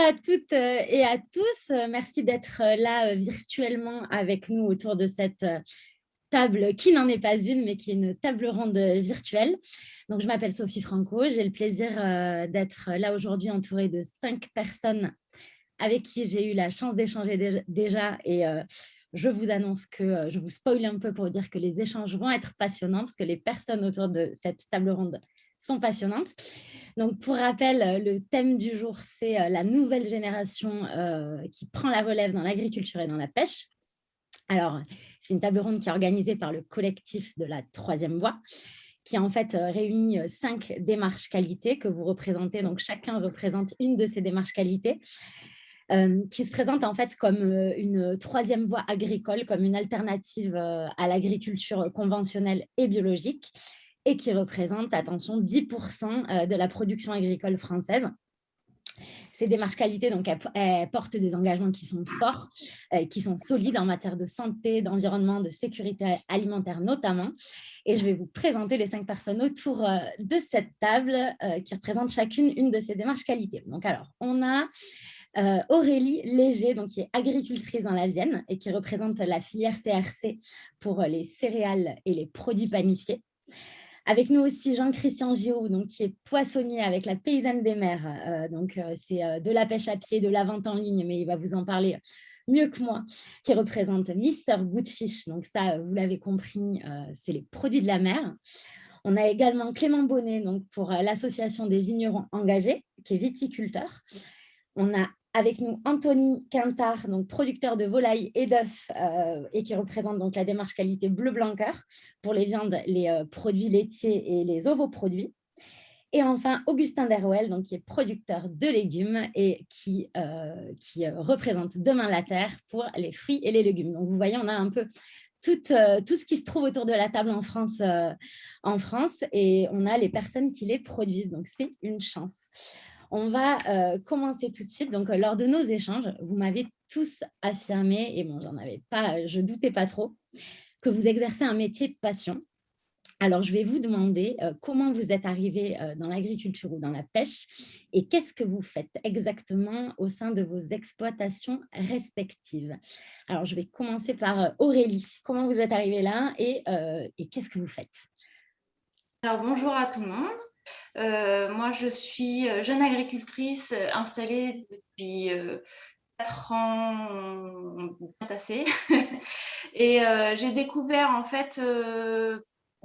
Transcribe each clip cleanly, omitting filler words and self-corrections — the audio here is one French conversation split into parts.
à toutes et à tous. Merci d'être là virtuellement avec nous autour de cette table qui n'en est pas une, mais qui est une table ronde virtuelle. Donc, je m'appelle Sophie Franco. J'ai le plaisir d'être là aujourd'hui entourée de 5 personnes avec qui j'ai eu la chance d'échanger déjà. Et je vous annonce que je vous spoil un peu pour dire que les échanges vont être passionnants parce que les personnes autour de cette table ronde sont passionnantes. Donc, pour rappel, le thème du jour, c'est la nouvelle génération qui prend la relève dans l'agriculture et dans la pêche. Alors, c'est une table ronde qui est organisée par le collectif de la Troisième Voie, qui en fait réunit 5 démarches qualité que vous représentez. Donc, chacun représente une de ces démarches qualité qui se présente en fait comme une troisième voie agricole, comme une alternative à l'agriculture conventionnelle et biologique, et qui représente, attention, 10% de la production agricole française. Ces démarches qualité, donc, elles portent des engagements qui sont forts, qui sont solides en matière de santé, d'environnement, de sécurité alimentaire notamment. Et je vais vous présenter les 5 personnes autour de cette table qui représentent chacune une de ces démarches qualité. Donc alors, on a Aurélie Léger, donc, qui est agricultrice dans la Vienne et qui représente la filière CRC pour les céréales et les produits panifiés. Avec nous aussi Jean-Christian Giroud, donc, qui est poissonnier avec la Paysanne des Mers. C'est de la pêche à pied, de la vente en ligne, mais il va vous en parler mieux que moi, qui représente Mister Goodfish. Donc ça, vous l'avez compris, c'est les produits de la mer. On a également Clément Bonnet, donc, pour l'association des vignerons engagés, qui est viticulteur. On a avec nous Anthony Quintard, donc producteur de volailles et d'œufs et qui représente donc la démarche qualité Bleu Blanc Cœur pour les viandes, les produits laitiers et les ovoproduits. Et enfin, Augustin Derouel, donc, qui est producteur de légumes et qui représente Demain la Terre pour les fruits et les légumes. Donc, vous voyez, on a un peu tout ce qui se trouve autour de la table en France et on a les personnes qui les produisent. Donc, c'est une chance. On va commencer tout de suite. Donc, lors de nos échanges, vous m'avez tous affirmé, et bon, je doutais pas trop, que vous exercez un métier de passion. Alors, je vais vous demander comment vous êtes arrivé dans l'agriculture ou dans la pêche et qu'est-ce que vous faites exactement au sein de vos exploitations respectives. Alors, je vais commencer par Aurélie. Comment vous êtes arrivée là et qu'est-ce que vous faites? Alors, bonjour à tout le monde. Moi, je suis jeune agricultrice installée depuis 4 ans bien passés. Et j'ai découvert en fait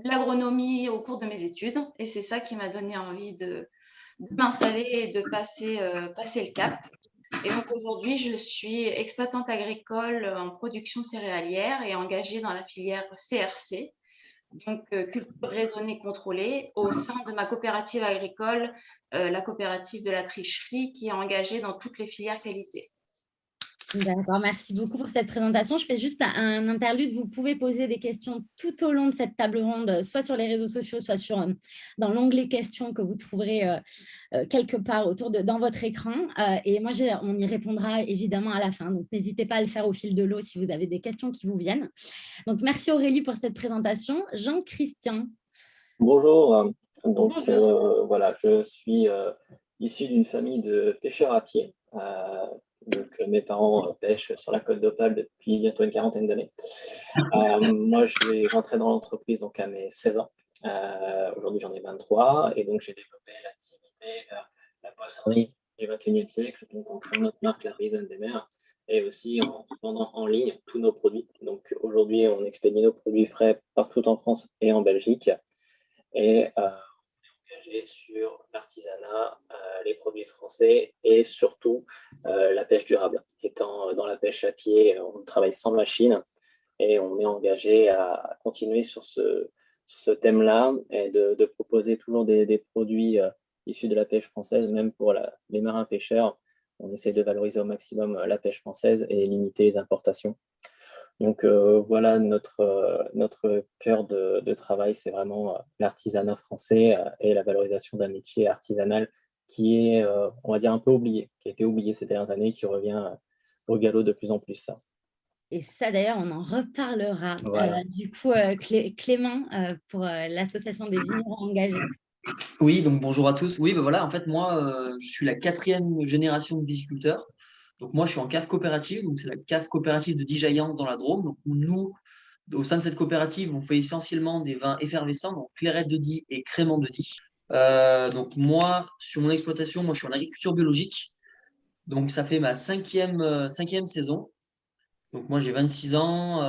l'agronomie au cours de mes études. Et c'est ça qui m'a donné envie de m'installer et de passer le cap. Et donc aujourd'hui, je suis exploitante agricole en production céréalière et engagée dans la filière CRC. Donc, culture raisonnée contrôlée au sein de ma coopérative agricole, la coopérative de la Tricherie, qui est engagée dans toutes les filières qualité. D'accord, merci beaucoup pour cette présentation. Je fais juste un interlude. Vous pouvez poser des questions tout au long de cette table ronde, soit sur les réseaux sociaux, soit dans l'onglet questions que vous trouverez quelque part dans votre écran. Et moi, on y répondra évidemment à la fin. Donc, n'hésitez pas à le faire au fil de l'eau si vous avez des questions qui vous viennent. Donc, merci Aurélie pour cette présentation. Jean-Christian. Bonjour. Donc, Bonjour. voilà, je suis issu d'une famille de pêcheurs à pied. Donc, mes parents pêchent sur la côte d'Opale depuis bientôt une quarantaine d'années. Moi, je suis rentré dans l'entreprise donc, à mes 16 ans. Aujourd'hui, j'en ai 23. Et donc, j'ai développé l'activité vers la poissonnerie du 21e siècle. Donc, on crée notre marque, la Paysanne des Mers. Et aussi en vendant en ligne tous nos produits. Donc, aujourd'hui, on expédie nos produits frais partout en France et en Belgique. Et on est engagé sur l'artisanat, les produits français et surtout la pêche durable. Étant dans la pêche à pied, on travaille sans machine et on est engagé à continuer sur ce thème-là et de proposer toujours des produits issus de la pêche française, même pour les marins pêcheurs. On essaie de valoriser au maximum la pêche française et limiter les importations. Donc voilà, notre cœur de travail, c'est vraiment l'artisanat français et la valorisation d'un métier artisanal qui est, on va dire, un peu oublié, qui a été oublié ces dernières années, qui revient au galop de plus en plus. Et ça, d'ailleurs, on en reparlera. Voilà. Du coup, Clément, pour l'association des vignerons engagés. Oui, donc bonjour à tous. Oui, ben voilà, en fait, moi, je suis la 4e génération de viticulteurs. Donc moi, je suis en cave coopérative, donc c'est la cave coopérative de Dijaillan dans la Drôme. Donc nous, au sein de cette coopérative, on fait essentiellement des vins effervescents, donc clairette de Die et crément de Die. Donc moi, sur mon exploitation, moi, je suis en agriculture biologique. Donc ça fait ma cinquième saison. Donc moi, j'ai 26 ans.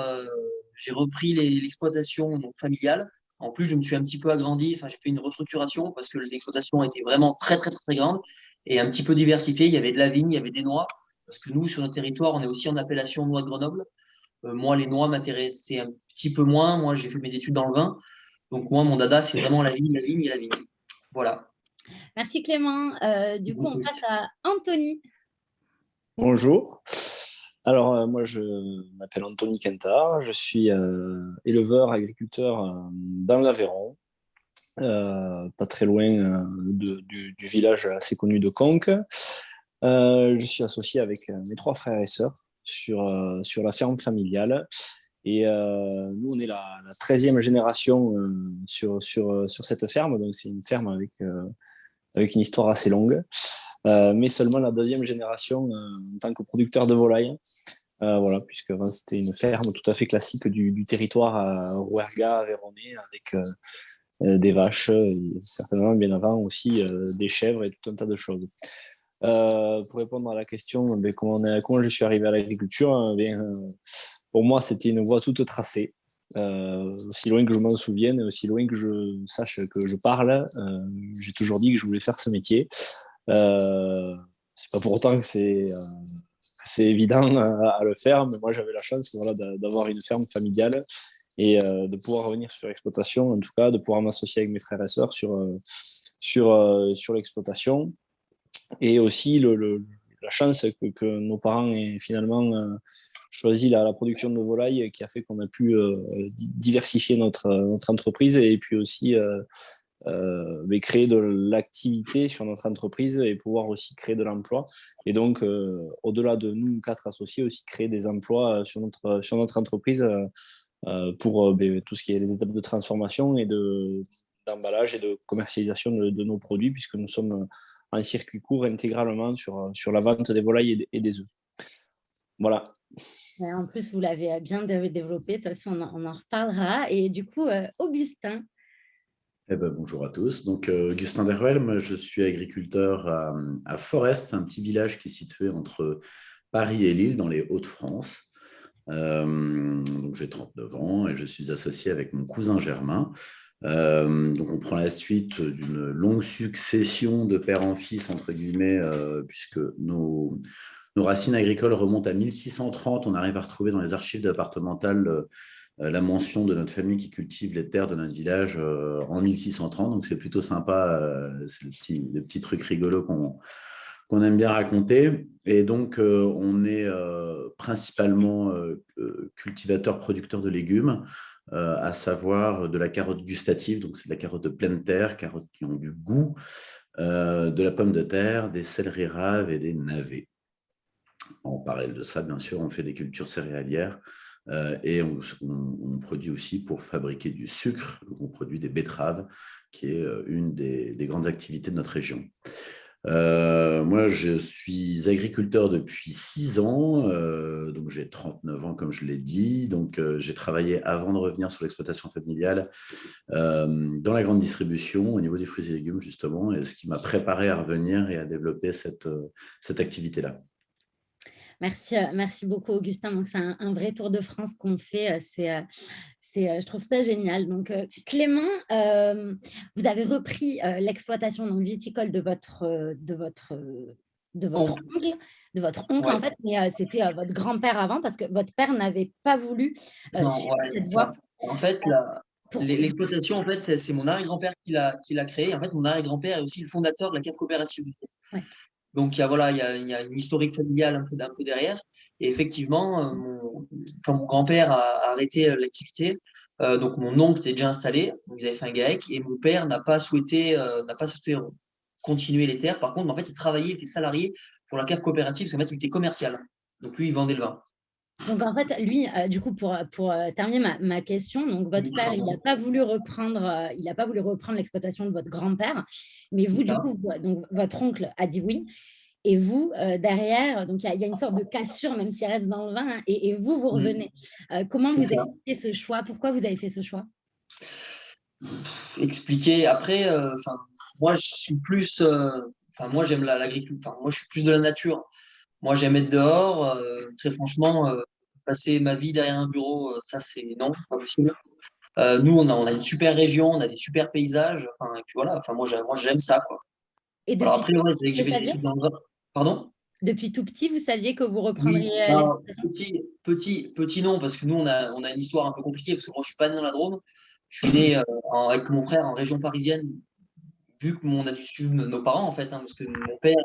J'ai repris l'exploitation donc, familiale. En plus, je me suis un petit peu agrandi. Enfin, j'ai fait une restructuration parce que l'exploitation était vraiment très, très, très, très grande et un petit peu diversifiée. Il y avait de la vigne, il y avait des noix. Parce que nous, sur notre territoire, on est aussi en appellation noix de Grenoble. Moi, les noix m'intéressaient un petit peu moins. Moi, j'ai fait mes études dans le vin. Donc moi, mon dada, c'est vraiment la vigne et la vigne. Voilà. Merci Clément. Du coup, on passe à Anthony. Bonjour. Alors, moi, je m'appelle Anthony Quintard. Je suis éleveur, agriculteur dans l'Aveyron, pas très loin du village assez connu de Conques. Je suis associé avec mes 3 frères et sœurs sur la ferme familiale. Et nous, on est la 13e génération sur cette ferme. Donc, c'est une ferme avec une histoire assez longue. Mais seulement la 2e génération en tant que producteur de volailles. Voilà, puisque avant, c'était une ferme tout à fait classique du territoire à Rouergat, Aveyronnais, avec des vaches, et certainement bien avant aussi des chèvres et tout un tas de choses. Pour répondre à la question, comment je suis arrivé à l'agriculture, pour moi, c'était une voie toute tracée. Aussi loin que je m'en souvienne, aussi loin que je sache que je parle, j'ai toujours dit que je voulais faire ce métier. C'est pas pour autant que c'est évident à le faire, mais moi j'avais la chance voilà, d'avoir une ferme familiale et de pouvoir revenir sur l'exploitation, en tout cas de pouvoir m'associer avec mes frères et sœurs sur l'exploitation, et aussi la chance que nos parents aient finalement choisi la production de volailles, qui a fait qu'on a pu diversifier notre entreprise, et puis aussi créer de l'activité sur notre entreprise et pouvoir aussi créer de l'emploi. Et donc, au-delà de nous 4 associés, aussi créer des emplois sur notre entreprise pour tout ce qui est les étapes de transformation et d'emballage et de commercialisation de nos produits, puisque nous sommes en circuit court intégralement sur la vente des volailles et des œufs. Voilà. En plus, vous l'avez bien développé, de toute façon, on en reparlera. Et du coup, Augustin. Bonjour à tous. Donc, Augustin Deruel, je suis agriculteur à Forest, un petit village qui est situé entre Paris et Lille, dans les Hauts-de-France. Donc, j'ai 39 ans et je suis associé avec mon cousin Germain. Donc, on prend la suite d'une longue succession de père en fils, entre guillemets, puisque nos racines agricoles remontent à 1630. On arrive à retrouver dans les archives départementales la mention de notre famille qui cultive les terres de notre village en 1630. Donc, c'est plutôt sympa. C'est le petit truc rigolo qu'on aime bien raconter. Et donc, on est principalement cultivateur, producteur de légumes, à savoir de la carotte gustative. Donc, c'est de la carotte de pleine terre, carottes qui ont du goût, de la pomme de terre, des céleris raves et des navets. En parallèle de ça, bien sûr, on fait des cultures céréalières et on produit aussi pour fabriquer du sucre. Donc, on produit des betteraves, qui est une des grandes activités de notre région. Moi, je suis agriculteur depuis 6 ans, donc j'ai 39 ans, comme je l'ai dit. Donc, j'ai travaillé avant de revenir sur l'exploitation familiale dans la grande distribution au niveau des fruits et légumes, justement, et ce qui m'a préparé à revenir et à développer cette activité-là. Merci beaucoup, Augustin. Donc, c'est un vrai tour de France qu'on fait. Je trouve ça génial. Donc, Clément, vous avez repris l'exploitation viticole de votre oncle, Ouais. en fait, mais c'était votre grand-père avant, parce que votre père n'avait pas voulu suivre cette voie. En fait, l'exploitation, en fait, c'est mon arrière-grand-père qui l'a créée. En fait, mon arrière-grand-père est aussi le fondateur de la cave coopérative. Ouais. Donc, il y a une historique familiale un peu derrière. Et effectivement, quand mon grand-père a arrêté l'activité, donc mon oncle était déjà installé, donc ils avaient fait un GAEC, et mon père n'a pas souhaité continuer les terres. Par contre, en fait, il était salarié pour la cave coopérative, parce qu'en fait, il était commercial. Donc, lui, il vendait le vin. Donc, en fait, lui, du coup, pour terminer ma question, donc votre père, il n'a pas voulu reprendre, l'exploitation de votre grand-père, mais vous, du coup, donc, votre oncle a dit oui. Et vous, derrière, donc il y a une sorte de cassure, même s'il reste dans le vin, hein, et vous revenez. Comment vous expliquez ce choix? Pourquoi vous avez fait ce choix? Expliquer. Après, moi, je suis plus. Moi, j'aime l'agriculture. Moi, je suis plus de la nature. Moi, j'aime être dehors. Très franchement, passer ma vie derrière un bureau, ça, c'est non, pas possible. Nous, on a une super région, on a des super paysages. Et puis voilà. Moi, j'aime ça, quoi. Et Alors depuis après, tout ouais, petit, j'ai vous fait des saviez? études dans le vin. Pardon? Depuis tout petit, vous saviez que vous Oui. reprendriez Non, l'exploitation? petit non, parce que nous, on a une histoire un peu compliquée, parce que moi, je suis pas né dans la Drôme. Je suis né avec mon frère en région parisienne, vu que on a dû suivre nos parents, en fait, hein, parce que mon père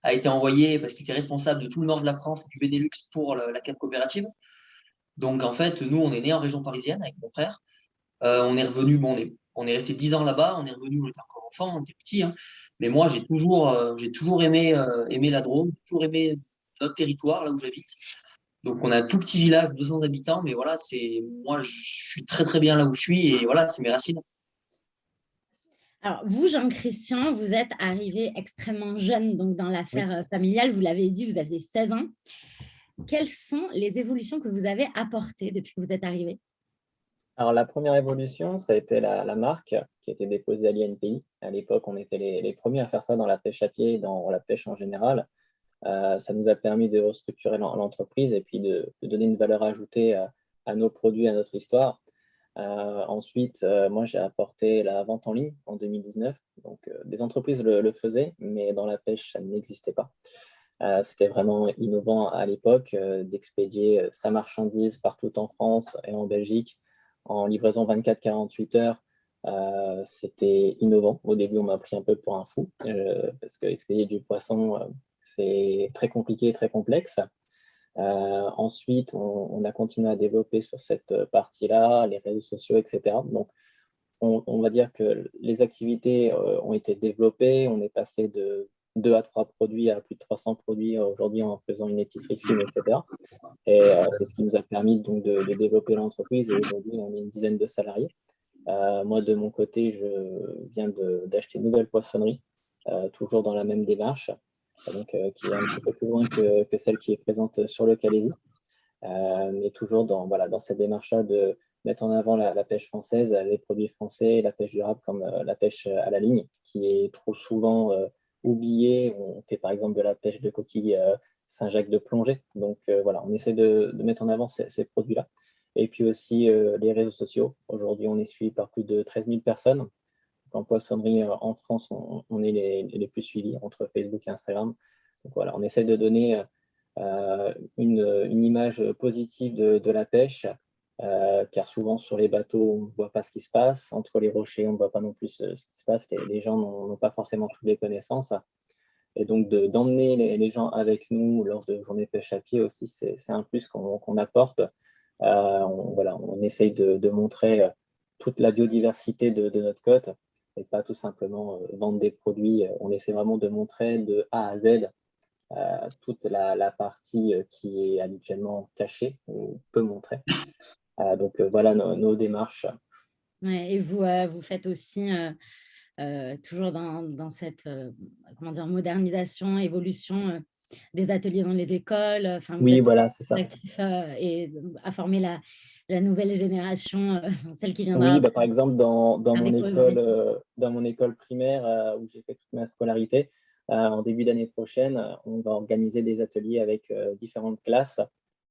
a été envoyé, parce qu'il était responsable de tout le nord de la France et du Benelux pour la cave coopérative. Donc, en fait, nous, on est né en région parisienne avec mon frère. On est revenu, bon, on est resté 10 ans là-bas, on est revenu, on était encore enfant, on était petit, hein. Mais moi, j'ai toujours aimé la Drôme, toujours aimé notre territoire, là où j'habite. Donc, on a un tout petit village de 200 habitants, mais voilà, moi, je suis très, très bien là où je suis, et voilà, c'est mes racines. Alors, vous, Jean-Christian, vous êtes arrivé extrêmement jeune donc, dans Oui. l'affaire familiale. Vous l'avez dit, vous aviez 16 ans. Quelles sont les évolutions que vous avez apportées depuis que vous êtes arrivé? Alors, la première évolution, ça a été la marque qui a été déposée à l'INPI. À l'époque, on était les premiers à faire ça dans la pêche à pied, dans la pêche en général. Ça nous a permis de restructurer l'entreprise et puis de donner une valeur ajoutée à nos produits, à notre histoire. Ensuite, moi, j'ai apporté la vente en ligne en 2019. Donc, des entreprises le faisaient, mais dans la pêche, ça n'existait pas. C'était vraiment innovant à l'époque d'expédier sa marchandise partout en France et en Belgique en livraison 24-48 heures. C'était innovant. Au début, on m'a pris un peu pour un fou parce que expédier du poisson, c'est très compliqué, très complexe. Ensuite, on a continué à développer sur cette partie-là, les réseaux sociaux, etc. Donc, on va dire que les activités ont été développées. On est passé de 2 à 3 produits à plus de 300 produits aujourd'hui en faisant une épicerie fine, etc. Et c'est ce qui nous a permis donc de développer l'entreprise. Et aujourd'hui, on est une dizaine de salariés. Moi, de mon côté, je viens d'acheter une nouvelle poissonnerie, toujours dans la même démarche, donc, qui est un petit peu plus loin que celle qui est présente sur le Calaisis, mais toujours dans cette démarche-là de mettre en avant la pêche française, les produits français, la pêche durable comme la pêche à la ligne, qui est trop souvent oubliée. On fait par exemple de la pêche de coquilles Saint-Jacques de plongée. Donc voilà, on essaie de mettre en avant ces produits-là. Et puis aussi les réseaux sociaux. Aujourd'hui, on est suivi par plus de 13 000 personnes. En poissonnerie en France, on est les plus suivis entre Facebook et Instagram. Donc voilà, on essaie de donner une image positive de la pêche, car souvent sur les bateaux, on ne voit pas ce qui se passe. Entre les rochers, on ne voit pas non plus ce qui se passe. Les gens n'ont pas forcément toutes les connaissances. Et donc, d'emmener les gens avec nous lors de journées pêche à pied aussi, c'est un plus qu'on apporte. On essaye de montrer toute la biodiversité de notre côte et pas tout simplement vendre des produits. On essaie vraiment de montrer de A à Z toute la partie qui est habituellement cachée ou peu montrée. Donc voilà nos démarches. Ouais, et vous, vous faites aussi toujours dans cette comment dire, modernisation, évolution des ateliers dans les écoles. Enfin, vous Oui, êtes voilà, c'est ça. actif et à former la nouvelle génération, celle qui viendra Oui, après, par exemple, dans faire découvrir le métier. mon école primaire où j'ai fait toute ma scolarité, en début d'année prochaine, on va organiser des ateliers avec différentes classes.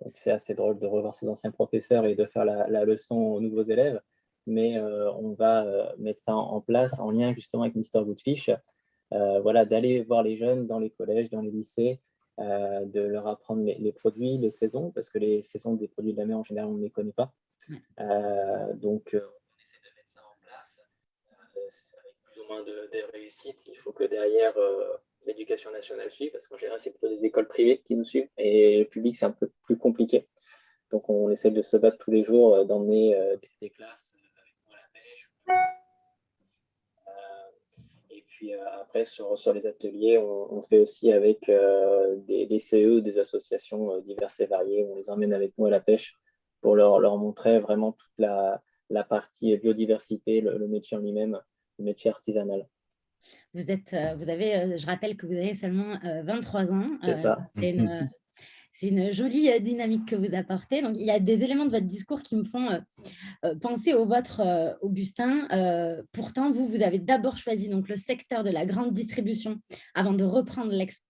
Donc, c'est assez drôle de revoir ses anciens professeurs et de faire la leçon aux nouveaux élèves. Mais on va mettre ça en place en lien justement avec Mister Goodfish. Voilà, d'aller voir les jeunes dans les collèges, dans les lycées, de leur apprendre les produits, les saisons, parce que les saisons des produits de la mer, en général, on ne les connaît pas. Donc, on essaie de mettre ça en place avec plus ou moins de réussite. Il faut que derrière, l'éducation nationale suive, parce qu'en général, c'est plutôt des écoles privées qui nous suivent, et le public, c'est un peu plus compliqué. Donc, on essaie de se battre tous les jours, d'emmener des classes avec moi à la pêche. Et puis après, sur les ateliers, on fait aussi avec des CE, des associations diverses et variées. On les emmène avec nous à la pêche pour leur montrer vraiment toute la partie biodiversité, le métier en lui-même, le métier artisanal. Je rappelle que vous avez seulement 23 ans. C'est ça. C'est une jolie dynamique que vous apportez. Donc, il y a des éléments de votre discours qui me font penser au vôtre, Augustin. Pourtant, vous avez d'abord choisi donc, le secteur de la grande distribution avant de reprendre l'exploitation.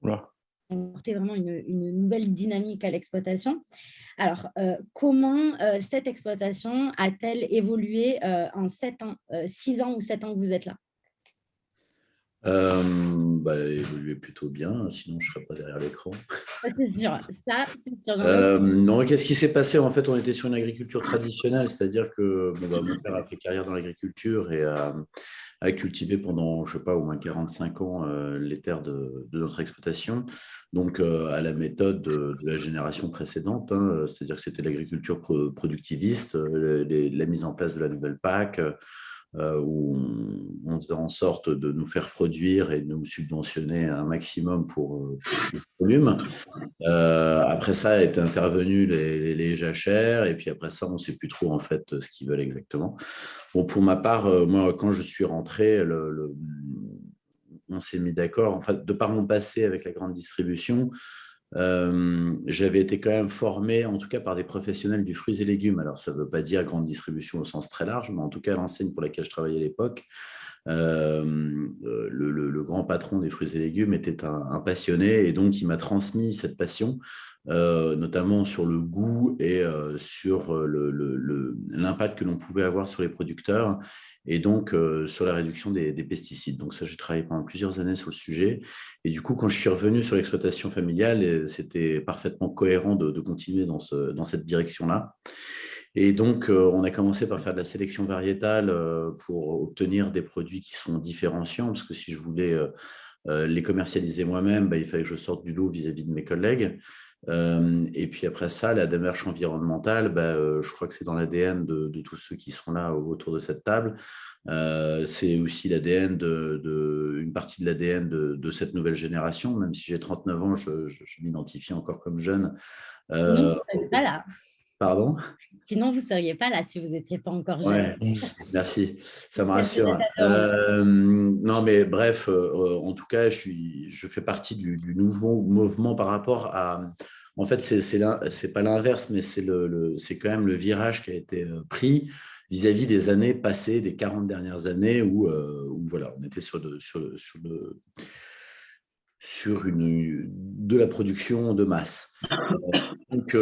Voilà. Apporter vraiment une nouvelle dynamique à l'exploitation. Alors, comment cette exploitation a-t-elle évolué en 7 ans, 6 ans ou 7 ans que vous êtes là? Elle a évolué plutôt bien, sinon je ne serais pas derrière l'écran. C'est sûr, ça, c'est sûr. Non, qu'est-ce qui s'est passé? En fait, on était sur une agriculture traditionnelle, c'est-à-dire que mon père a fait carrière dans l'agriculture et a cultivé pendant, je ne sais pas, au moins 45 ans les terres de notre exploitation, donc à la méthode de la génération précédente, hein, c'est-à-dire que c'était l'agriculture productiviste, la mise en place de la nouvelle PAC, où on faisait en sorte de nous faire produire et de nous subventionner un maximum pour le volume. Après ça, est intervenu les jachères, et puis après ça, on ne sait plus trop en fait ce qu'ils veulent exactement. Bon, pour ma part, moi, quand je suis rentré, on s'est mis d'accord. En fait, de par mon passé avec la grande distribution, j'avais été quand même formé, en tout cas par des professionnels du fruits et légumes. Alors, ça ne veut pas dire grande distribution au sens très large, mais en tout cas, l'enseigne pour laquelle je travaillais à l'époque, le grand patron des fruits et légumes était un passionné, et donc il m'a transmis cette passion, notamment sur le goût et sur l'impact que l'on pouvait avoir sur les producteurs, et donc sur la réduction des pesticides. Donc ça, j'ai travaillé pendant plusieurs années sur le sujet, et du coup, quand je suis revenu sur l'exploitation familiale, c'était parfaitement cohérent de continuer dans cette direction-là. Et donc, on a commencé par faire de la sélection variétale pour obtenir des produits qui sont différenciants, parce que si je voulais les commercialiser moi-même, il fallait que je sorte du lot vis-à-vis de mes collègues. Et puis après ça, la démarche environnementale, je crois que c'est dans l'ADN de tous ceux qui seront là autour de cette table. C'est aussi l'ADN une partie de l'ADN de cette nouvelle génération, même si j'ai 39 ans, je m'identifie encore comme jeune. Sinon, vous ne seriez pas là. Pardon? Sinon, vous ne seriez pas là si vous n'étiez pas encore jeune. Ouais, merci, ça me rassure. Non, mais bref, en tout cas, je fais partie du nouveau mouvement par rapport à… En fait, c'est pas l'inverse, mais c'est quand même le virage qui a été pris vis-à-vis des années passées, des 40 dernières années, où voilà, on était sur de la production de masse. Donc,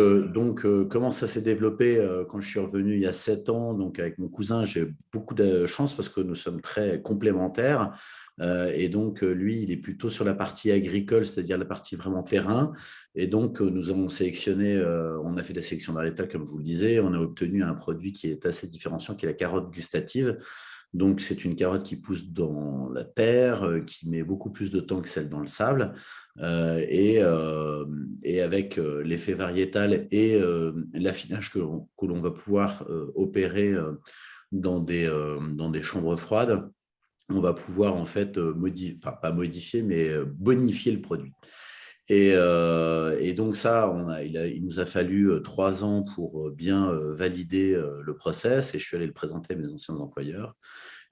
comment ça s'est développé quand je suis revenu il y a 7 ans, donc avec mon cousin, j'ai beaucoup de chance parce que nous sommes très complémentaires. Et donc, lui, il est plutôt sur la partie agricole, c'est-à-dire la partie vraiment terrain. Et donc, nous avons sélectionné, on a fait de la sélection variétale, comme je vous le disais, on a obtenu un produit qui est assez différenciant, qui est la carotte gustative. Donc, c'est une carotte qui pousse dans la terre, qui met beaucoup plus de temps que celle dans le sable. Et avec l'effet variétal et l'affinage que l'on va pouvoir opérer dans des chambres froides, on va pouvoir en fait pas modifier, mais bonifier le produit. Et donc ça, il nous a fallu 3 ans pour bien valider le process, et je suis allé le présenter à mes anciens employeurs.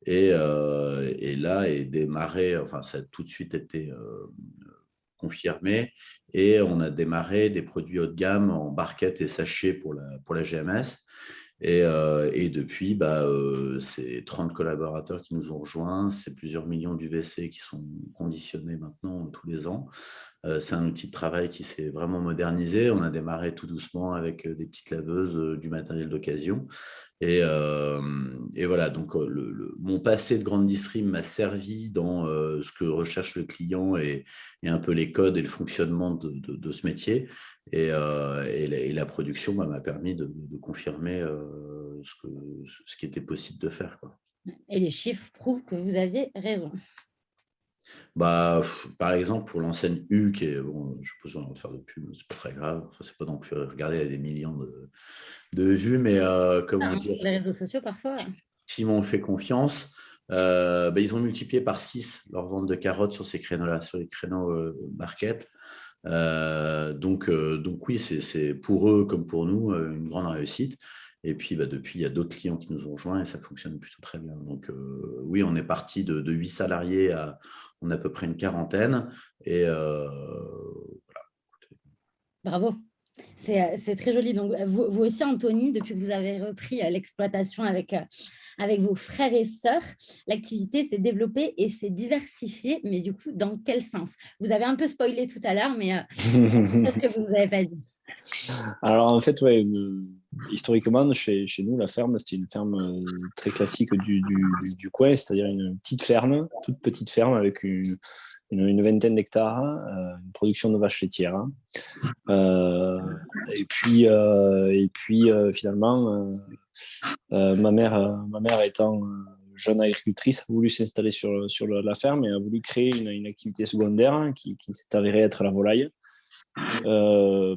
Et là est démarré, enfin ça a tout de suite été confirmé, et on a démarré des produits haut de gamme en barquettes et sachets pour la GMS. Et depuis, c'est 30 collaborateurs qui nous ont rejoints, c'est plusieurs millions d'UVC qui sont conditionnés maintenant tous les ans. C'est un outil de travail qui s'est vraiment modernisé. On a démarré tout doucement avec des petites laveuses, du matériel d'occasion. Et voilà, donc mon passé de grande distri m'a servi dans ce que recherche le client et un peu les codes et le fonctionnement de ce métier. Et la production m'a permis de confirmer ce qui était possible de faire, quoi. Et les chiffres prouvent que vous aviez raison. Par exemple, pour l'enseigne U, qui est, bon, je suppose qu'on va faire de pub, c'est pas très grave. Enfin, c'est pas non plus regarder, il y a des millions de vues, mais comment dire… Sur les réseaux sociaux, parfois. qui m'ont fait confiance. Ils ont multiplié par 6 leur vente de carottes sur ces créneaux-là, sur les créneaux market. Donc oui, c'est pour eux comme pour nous une grande réussite. Et puis, depuis, il y a d'autres clients qui nous ont rejoints et ça fonctionne plutôt très bien. Donc, oui, on est parti de 8 salariés on a à peu près une quarantaine. Et voilà. Bravo. C'est très joli. Donc, vous aussi, Anthony, depuis que vous avez repris l'exploitation avec vos frères et sœurs, l'activité s'est développée et s'est diversifiée. Mais du coup, dans quel sens? Vous avez un peu spoilé tout à l'heure, mais qu'est-ce que vous n'avez pas dit? Alors, en fait, ouais, historiquement, chez nous, la ferme, c'était une ferme très classique du coin, c'est-à-dire une petite ferme, toute petite ferme avec une vingtaine d'hectares, une production de vaches laitières. Et puis finalement, ma mère étant jeune agricultrice, a voulu s'installer sur la ferme et a voulu créer une activité secondaire qui s'est avérée être la volaille.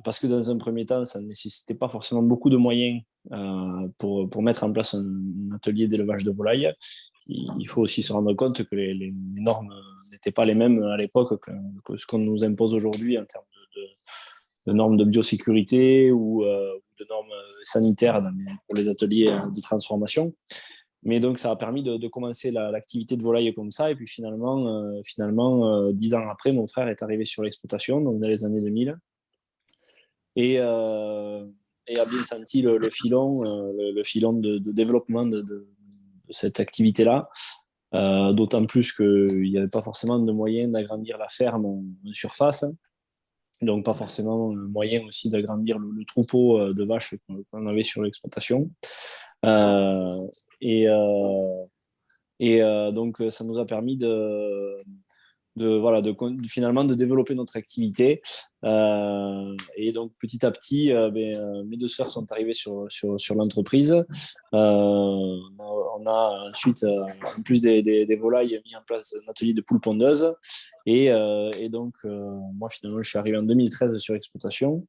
Parce que dans un premier temps, ça ne nécessitait pas forcément beaucoup de moyens pour mettre en place un atelier d'élevage de volailles. Il faut aussi se rendre compte que les normes n'étaient pas les mêmes à l'époque que ce qu'on nous impose aujourd'hui en termes de normes de biosécurité ou de normes sanitaires pour les ateliers de transformation. Mais donc, ça a permis de commencer l'activité de volaille comme ça. Et puis finalement 10 ans après, mon frère est arrivé sur l'exploitation, donc dans les années 2000. Et a bien senti le filon de développement de cette activité-là. D'autant plus qu'il n'y avait pas forcément de moyen d'agrandir la ferme en surface. Donc, pas forcément moyen aussi d'agrandir le troupeau de vaches qu'on avait sur l'exploitation. Donc, ça nous a permis finalement de développer notre activité. Et donc, petit à petit, mes deux sœurs sont arrivées sur l'entreprise. On a ensuite, en plus des volailles, mis en place un atelier de poules pondeuses. Et donc, moi, finalement, je suis arrivé en 2013 sur l'exploitation.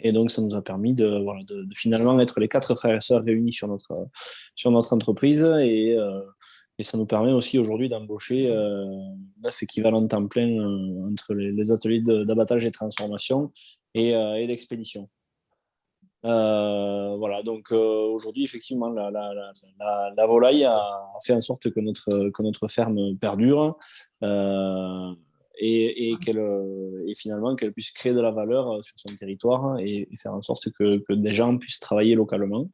Et donc, ça nous a permis de finalement être les 4 frères et sœurs réunis sur notre entreprise. Et ça nous permet aussi aujourd'hui d'embaucher 9 équivalents temps plein entre les ateliers d'abattage et de transformation et d'expédition. Voilà, donc aujourd'hui, effectivement, la volaille a fait en sorte que notre ferme perdure. Et finalement qu'elle puisse créer de la valeur sur son territoire et faire en sorte que des gens puissent travailler localement.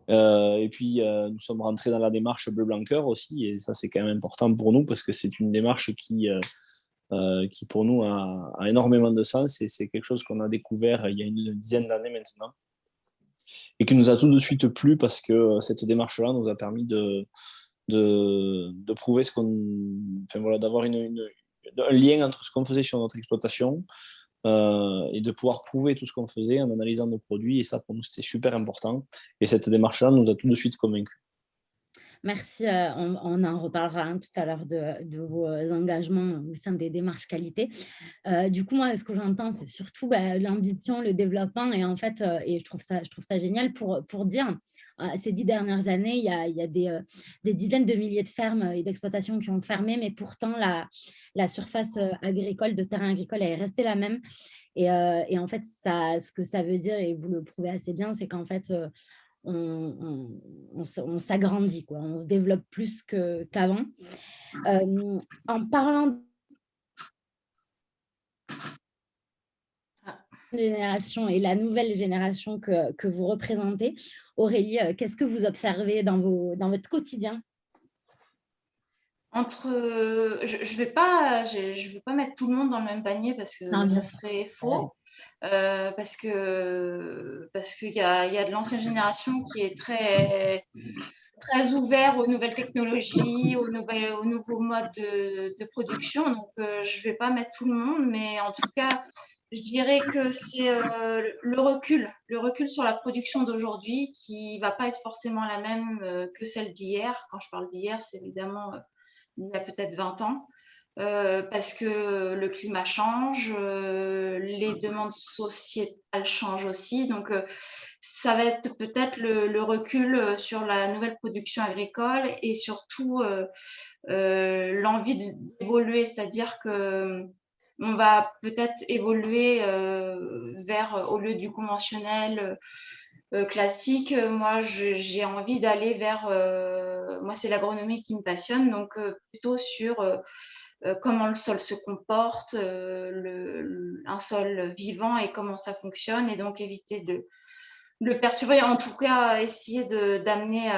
Et puis, nous sommes rentrés dans la démarche Bleu Blanc Cœur aussi, et ça, c'est quand même important pour nous parce que c'est une démarche qui pour nous, a énormément de sens et c'est quelque chose qu'on a découvert il y a une dizaine d'années maintenant et qui nous a tout de suite plu parce que cette démarche-là nous a permis de prouver d'avoir un lien entre ce qu'on faisait sur notre exploitation et de pouvoir prouver tout ce qu'on faisait en analysant nos produits. Et ça, pour nous, c'était super important. Et cette démarche-là nous a tout de suite convaincus. Merci. On en reparlera tout à l'heure de vos engagements au sein des démarches qualité. Du coup, moi, ce que j'entends, c'est surtout l'ambition, le développement. Et en fait, et je trouve ça génial pour dire, ces 10 dernières années, il y a des dizaines de milliers de fermes et d'exploitations qui ont fermé, mais pourtant, la surface agricole, de terrain agricole, elle est restée la même. Et en fait, ce que ça veut dire, et vous le prouvez assez bien, c'est qu'en fait, on s'agrandit, quoi. On se développe plus qu'avant. En parlant de génération et la nouvelle génération que vous représentez, Aurélie, qu'est-ce que vous observez dans votre quotidien? Je vais pas mettre tout le monde dans le même panier parce que ça serait faux. Parce qu'il y a de l'ancienne génération qui est très, très ouvert aux nouvelles technologies, aux nouveaux modes de production. Donc, je vais pas mettre tout le monde, mais en tout cas, je dirais que c'est le recul sur la production d'aujourd'hui qui va pas être forcément la même que celle d'hier. Quand je parle d'hier, c'est évidemment il y a peut-être 20 ans. parce que le climat change, les demandes sociétales changent aussi. Donc, ça va être peut-être le recul sur la nouvelle production agricole et surtout l'envie d'évoluer, c'est-à-dire que on va peut-être évoluer vers, au lieu du conventionnel classique, moi j'ai envie d'aller vers, moi c'est l'agronomie qui me passionne, donc plutôt sur comment le sol se comporte, un sol vivant et comment ça fonctionne, et donc éviter de le perturber, en tout cas essayer d'amener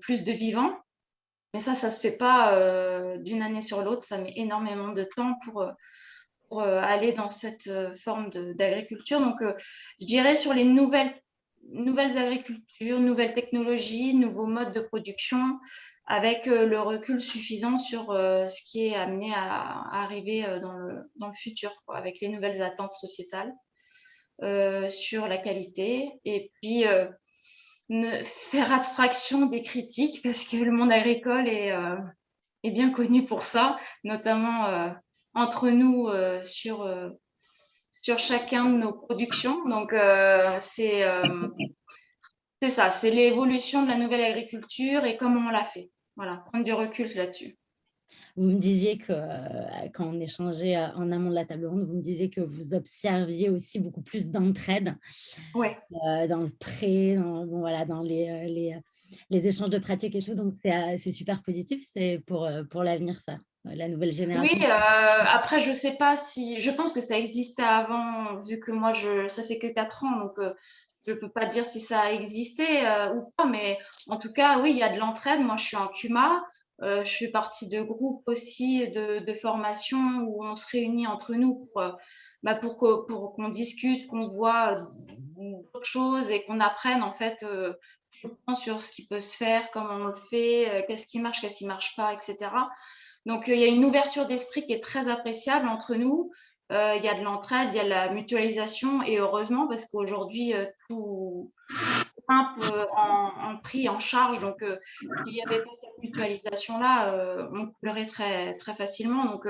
plus de vivant. Mais ça se fait pas d'une année sur l'autre, ça met énormément de temps pour aller dans cette forme d'agriculture. Donc, je dirais sur les nouvelles agricultures, nouvelles technologies, nouveaux modes de production, avec le recul suffisant sur ce qui est amené à arriver dans le futur, quoi, avec les nouvelles attentes sociétales sur la qualité. Et puis, faire abstraction des critiques, parce que le monde agricole est bien connu pour ça, notamment entre nous sur chacun de nos productions. Donc, c'est ça, c'est l'évolution de la nouvelle agriculture et comment on l'a fait. Voilà, prendre du recul là-dessus. Vous me disiez que quand on échangeait en amont de la table ronde, vous me disiez que vous observiez aussi beaucoup plus d'entraide Ouais. dans le pré, bon, voilà, dans les échanges de pratiques et tout. Donc, c'est super positif. C'est pour l'avenir, ça, la nouvelle génération. Oui, après, je sais pas si... Je pense que ça existait avant, vu que moi, ça fait que 4 ans, donc je peux pas dire si ça existait ou pas, mais en tout cas, oui, il y a de l'entraide. Moi, je suis en CUMA, je fais partie de groupes aussi de formation où on se réunit entre nous pour qu'on discute, qu'on voit d'autres choses et qu'on apprenne, en fait, sur ce qui peut se faire, comment on le fait, qu'est-ce qui marche pas, etc. Donc, il y a une ouverture d'esprit qui est très appréciable entre nous. Il y a de l'entraide, il y a de la mutualisation, et heureusement, parce qu'aujourd'hui, tout grimpe en prix, en charge. Donc, s'il n'y avait pas cette mutualisation-là, on coulerait très, très facilement. Donc,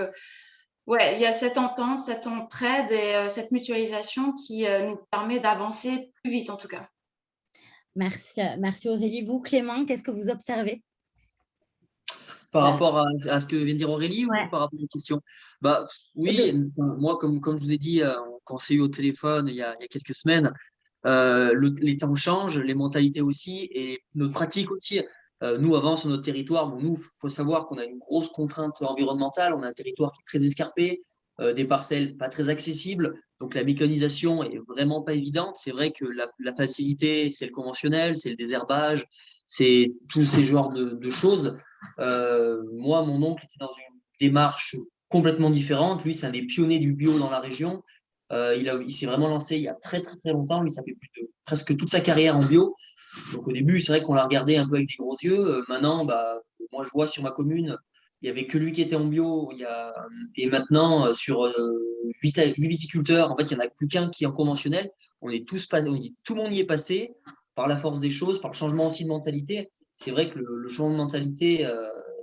ouais, il y a cette entente, cette entraide et cette mutualisation qui nous permet d'avancer plus vite, en tout cas. Merci Aurélie. Vous, Clément, qu'est-ce que vous observez? Par rapport à ce que vient de dire Aurélie, Ouais. ou par rapport aux questions? Bah, oui, moi, comme je vous ai dit, quand on s'est eu au téléphone il y a quelques semaines, les temps changent, les mentalités aussi, et notre pratique aussi. Nous, avant, sur notre territoire, bon, nous, il faut savoir qu'on a une grosse contrainte environnementale. On a un territoire qui est très escarpé, des parcelles pas très accessibles. Donc, la mécanisation est vraiment pas évidente. C'est vrai que la facilité, c'est le conventionnel, c'est le désherbage, c'est tous ces genres de choses. Moi, mon oncle était dans une démarche complètement différente. Lui, c'est un des pionniers du bio dans la région. Il s'est vraiment lancé il y a très très très longtemps. Lui, ça fait presque toute sa carrière en bio. Donc au début, c'est vrai qu'on l'a regardé un peu avec des gros yeux. Maintenant, bah, moi je vois sur ma commune, il n'y avait que lui qui était en bio. Et maintenant, sur 8 viticulteurs, en fait, il n'y en a plus qu'un qui est en conventionnel. Tout le monde y est passé par la force des choses, par le changement aussi de mentalité. C'est vrai que le changement de mentalité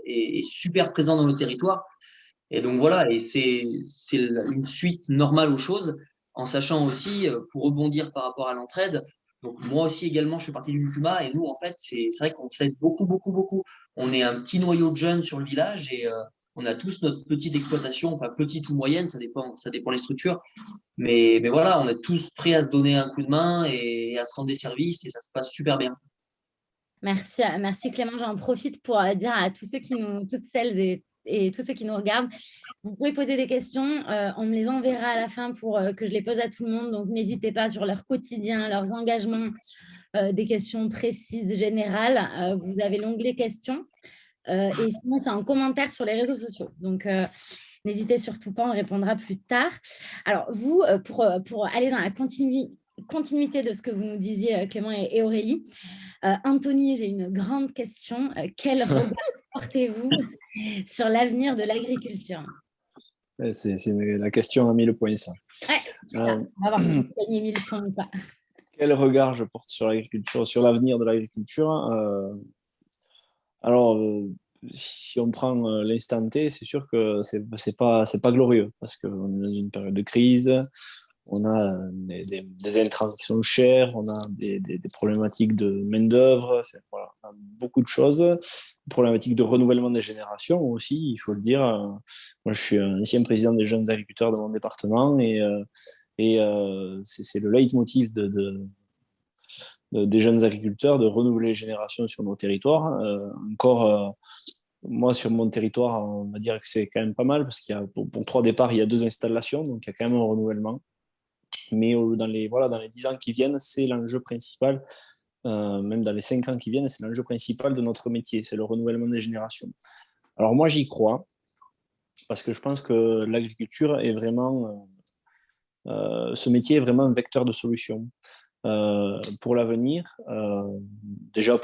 est super présent dans nos territoires. Et donc voilà, et c'est une suite normale aux choses, en sachant aussi, pour rebondir par rapport à l'entraide, donc moi aussi également, je fais partie du CUMA, et nous, en fait, c'est vrai qu'on s'aide beaucoup, beaucoup, beaucoup. On est un petit noyau de jeunes sur le village, et on a tous notre petite exploitation, enfin petite ou moyenne, ça dépend des structures, mais voilà, on est tous prêts à se donner un coup de main et à se rendre des services, et ça se passe super bien. Merci Clément. J'en profite pour dire à tous ceux toutes celles et tous ceux qui nous regardent, vous pouvez poser des questions. On me les enverra à la fin pour que je les pose à tout le monde. Donc, n'hésitez pas sur leur quotidien, leurs engagements, des questions précises, générales. Vous avez l'onglet questions. Et sinon, c'est en commentaire sur les réseaux sociaux. Donc, n'hésitez surtout pas, on répondra plus tard. Alors, vous, pour aller dans la continuité de ce que vous nous disiez, Clément et Aurélie, Anthony, j'ai une grande question. Quel regard portez-vous sur l'avenir de l'agriculture? C'est la question à 1000 points, ça. Ouais, on va voir si vous gagnez 1000 points ou pas. Quel regard je porte sur l'agriculture, sur l'avenir de l'agriculture? Alors, si on prend l'instant T, c'est sûr que c'est pas glorieux parce qu'on est dans une période de crise. On a des intrants qui sont chers, on a des problématiques de main-d'œuvre, voilà, on a beaucoup de choses. Problématiques de renouvellement des générations aussi, il faut le dire. Moi, je suis un ancien président des jeunes agriculteurs de mon département et c'est le leitmotiv des jeunes agriculteurs de renouveler les générations sur nos territoires. Moi, sur mon territoire, on va dire que c'est quand même pas mal parce qu'il y a, pour 3 départs, il y a 2 installations, donc il y a quand même un renouvellement. Mais dans les 10 ans qui viennent, c'est l'enjeu principal, même dans les 5 ans qui viennent, c'est l'enjeu principal de notre métier, c'est le renouvellement des générations. Alors moi, j'y crois, parce que je pense que l'agriculture est vraiment, ce métier est vraiment un vecteur de solution pour l'avenir, déjà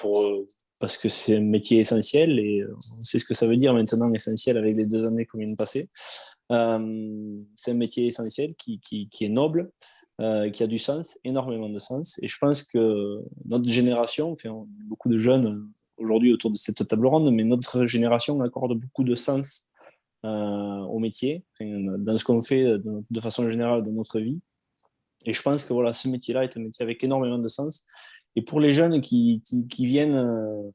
parce que c'est un métier essentiel et on sait ce que ça veut dire maintenant, essentiel avec les 2 années qu'on vient de passer. C'est un métier essentiel qui est noble, qui a du sens, énormément de sens. Et je pense que notre génération, enfin, on a beaucoup de jeunes aujourd'hui autour de cette table ronde, mais notre génération accorde beaucoup de sens au métier, enfin, dans ce qu'on fait de façon générale dans notre vie. Et je pense que voilà, ce métier-là est un métier avec énormément de sens. Et pour les jeunes qui viennent,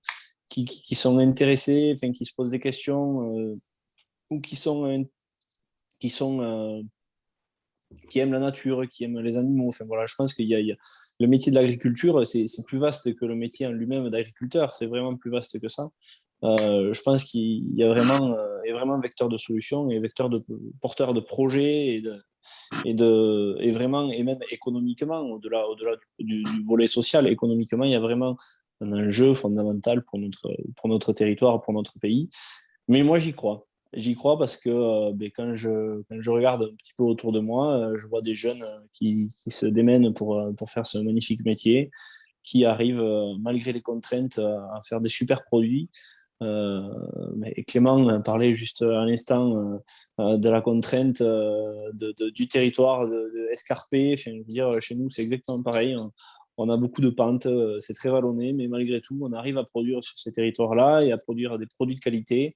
qui sont intéressés, enfin, qui se posent des questions ou qui aiment la nature, qui aiment les animaux. Enfin, voilà, je pense qu'il y a le métier de l'agriculture, c'est plus vaste que le métier en lui-même d'agriculteur. C'est vraiment plus vaste que ça. Je pense qu'il y a vraiment, est vraiment vecteur de solutions et porteur de projets et vraiment, et même économiquement, au-delà du volet social, économiquement, il y a vraiment un enjeu fondamental pour notre territoire, pour notre pays. Mais moi, j'y crois. J'y crois parce que quand je regarde un petit peu autour de moi, je vois des jeunes qui se démènent pour faire ce magnifique métier, qui arrivent, malgré les contraintes, à faire des super produits. Et Clément parlait juste à l'instant de la contrainte du territoire de escarpé. Enfin, je veux dire, chez nous, c'est exactement pareil. On a beaucoup de pentes, c'est très vallonné, mais malgré tout, on arrive à produire sur ces territoires-là et à produire des produits de qualité.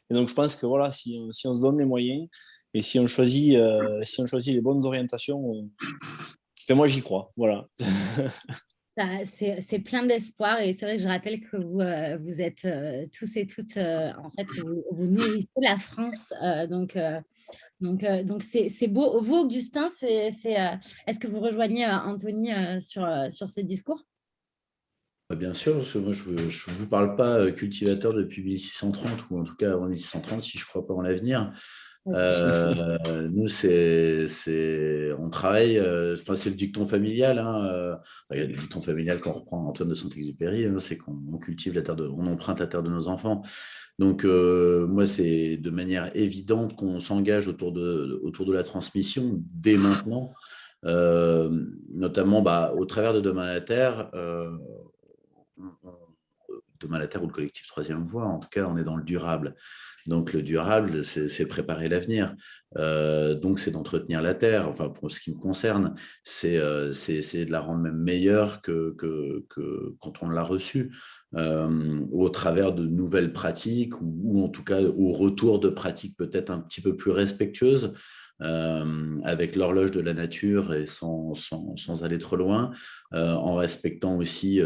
Et donc, je pense que voilà, si on se donne les moyens et si on choisit les bonnes orientations, enfin, moi, j'y crois. Voilà. C'est plein d'espoir et c'est vrai que je rappelle que vous êtes tous et toutes, en fait, vous nourrissez la France. Donc, c'est beau. Vous, Augustin, est-ce que vous rejoignez Anthony sur ce discours? Bien sûr, parce que moi, je ne vous parle pas cultivateur depuis 1630, ou en tout cas avant 1630, si je ne crois pas en l'avenir. Nous, on travaille, c'est le dicton familial. Il y a le dicton familial qu'on reprend Antoine de Saint-Exupéry, c'est qu'on cultive la terre, on emprunte la terre de nos enfants. Donc, moi, c'est de manière évidente qu'on s'engage autour de la transmission dès maintenant, notamment au travers de Demain la Terre. Demain la Terre ou le collectif Troisième Voie, en tout cas, on est dans le durable. Donc, le durable, c'est préparer l'avenir. Donc, c'est d'entretenir la Terre. Enfin, pour ce qui me concerne, c'est de la rendre même meilleure que quand on l'a reçue, au travers de nouvelles pratiques ou en tout cas au retour de pratiques peut-être un petit peu plus respectueuses, avec l'horloge de la nature et sans aller trop loin, en respectant aussi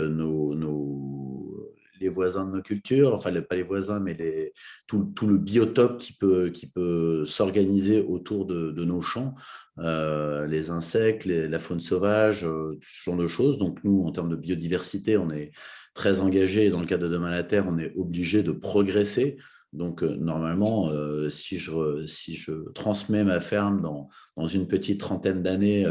les voisins de nos cultures, enfin pas les voisins, mais tout le biotope qui peut s'organiser autour de nos champs, les insectes, la faune sauvage, tout ce genre de choses. Donc nous, en termes de biodiversité, on est très engagés. Dans le cadre de Demain la Terre, on est obligé de progresser. Donc, normalement, si je transmets ma ferme dans une petite trentaine d'années,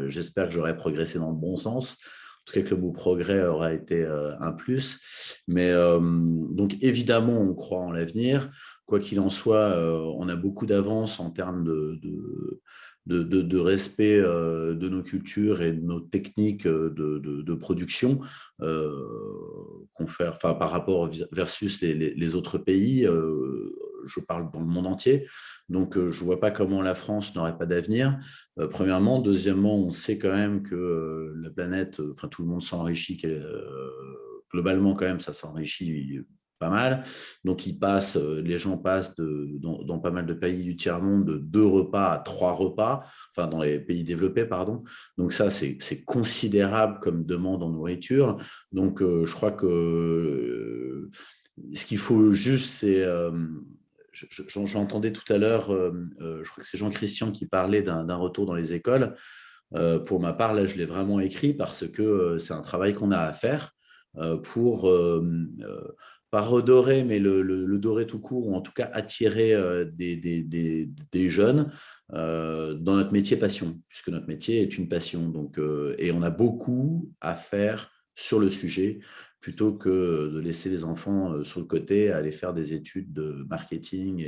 j'espère que j'aurai progressé dans le bon sens. En tout cas, que le mot progrès aura été un plus. Mais donc, évidemment, on croit en l'avenir. Quoi qu'il en soit, on a beaucoup d'avance en termes de respect de nos cultures et de nos techniques de production qu'on fait, enfin, par rapport versus les autres pays. Je parle dans le monde entier. Donc, je ne vois pas comment la France n'aurait pas d'avenir. Premièrement. Deuxièmement, on sait quand même que la planète, tout le monde s'enrichit. Globalement, quand même, ça s'enrichit pas mal. Donc, les gens passent dans pas mal de pays du tiers-monde de 2 repas à 3 repas, enfin dans les pays développés, pardon. Donc ça, c'est considérable comme demande en nourriture. Donc, je crois que ce qu'il faut juste, c'est… J'entendais tout à l'heure, je crois que c'est Jean-Christian qui parlait d'un retour dans les écoles. Pour ma part, là, je l'ai vraiment écrit parce que c'est un travail qu'on a à faire pour pas redorer, mais le dorer tout court, ou en tout cas attirer des jeunes dans notre métier passion, puisque notre métier est une passion. Donc, et on a beaucoup à faire sur le sujet, plutôt que de laisser les enfants sur le côté à aller faire des études de marketing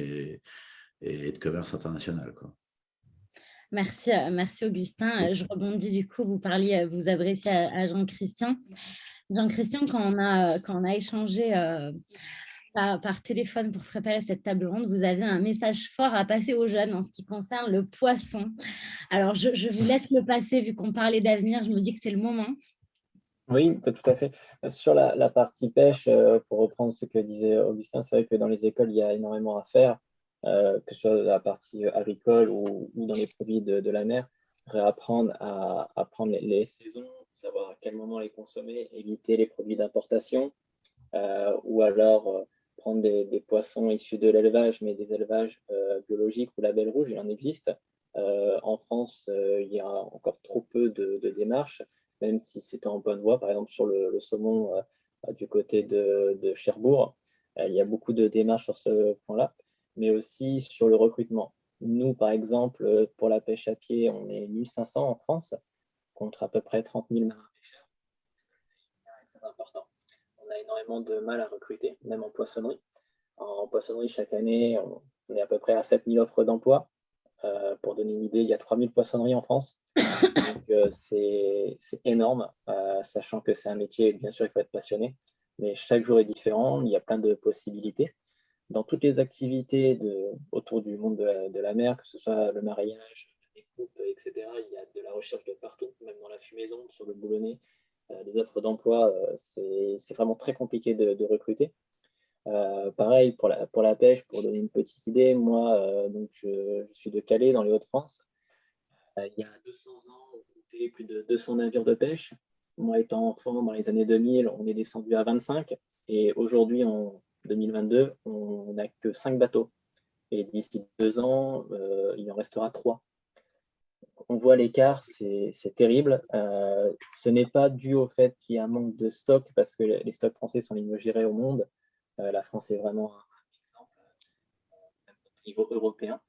et de commerce international, quoi. Merci, merci Augustin. Je rebondis du coup, vous adressez à Jean-Christian. Jean-Christian, quand on a échangé par téléphone pour préparer cette table ronde, vous avez un message fort à passer aux jeunes en ce qui concerne le poisson. Alors, je vous laisse le passer, vu qu'on parlait d'avenir, je me dis que c'est le moment. Oui, tout à fait. Sur la partie pêche, pour reprendre ce que disait Augustin, c'est vrai que dans les écoles, il y a énormément à faire, que ce soit la partie agricole ou dans les produits de la mer, réapprendre à prendre les saisons, savoir à quel moment les consommer, éviter les produits d'importation, ou alors prendre des poissons issus de l'élevage, mais des élevages biologiques ou label rouge, il en existe. En France, il y a encore trop peu de démarches, même si c'est en bonne voie. Par exemple, sur le saumon du côté de Cherbourg, il y a beaucoup de démarches sur ce point-là, mais aussi sur le recrutement. Nous, par exemple, pour la pêche à pied, on est 1500 en France, contre à peu près 30 000 marins pêcheurs. C'est très important. On a énormément de mal à recruter, même en poissonnerie. En poissonnerie, chaque année, on est à peu près à 7000 offres d'emploi. Pour donner une idée, il y a 3000 poissonneries en France. Donc, c'est énorme, sachant que c'est un métier, bien sûr, il faut être passionné. Mais chaque jour est différent, il y a plein de possibilités. Dans toutes les activités autour du monde de la mer, que ce soit le mareyage, les coupes, etc., il y a de la recherche de partout, même dans la fumaison, sur le boulonnet. Les offres d'emploi, c'est vraiment très compliqué de recruter. Pareil pour la pêche, pour donner une petite idée, moi, donc je suis de Calais, dans les Hauts-de-France. Il y a 200 ans, on comptait plus de 200 navires de pêche. Moi, étant enfant, dans les années 2000, on est descendu à 25. Et aujourd'hui, en 2022, on n'a que 5 bateaux. Et d'ici 2 ans, il en restera 3. On voit l'écart, c'est terrible. Ce n'est pas dû au fait qu'il y a un manque de stock, parce que les stocks français sont les mieux gérés au monde. La France est vraiment un exemple au niveau européen.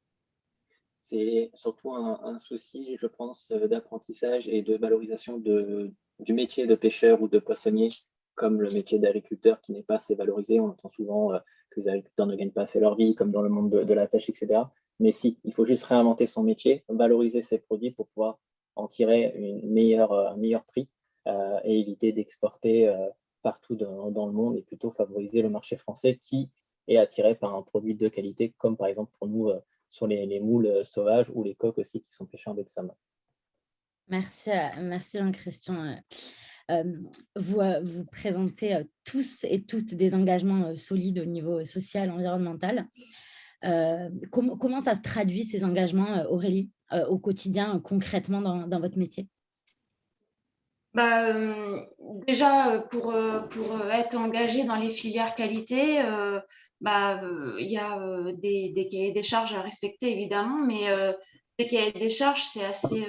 C'est surtout un souci, je pense, d'apprentissage et de valorisation du métier de pêcheur ou de poissonnier, comme le métier d'agriculteur qui n'est pas assez valorisé. On entend souvent que les agriculteurs ne gagnent pas assez leur vie, comme dans le monde de la pêche, etc. Mais si, il faut juste réinventer son métier, valoriser ses produits pour pouvoir en tirer un meilleur prix et éviter d'exporter partout dans le monde et plutôt favoriser le marché français qui est attiré par un produit de qualité, comme par exemple pour nous sur les moules sauvages ou les coques aussi qui sont pêchés en baie de Somme. Merci Jean-Christian. Vous présentez tous et toutes des engagements solides au niveau social, environnemental. Comment ça se traduit, ces engagements, Aurélie, au quotidien, concrètement dans votre métier? Déjà, pour être engagé dans les filières qualité, il y a des cahiers des charges à respecter, évidemment, mais ces cahiers des charges, c'est assez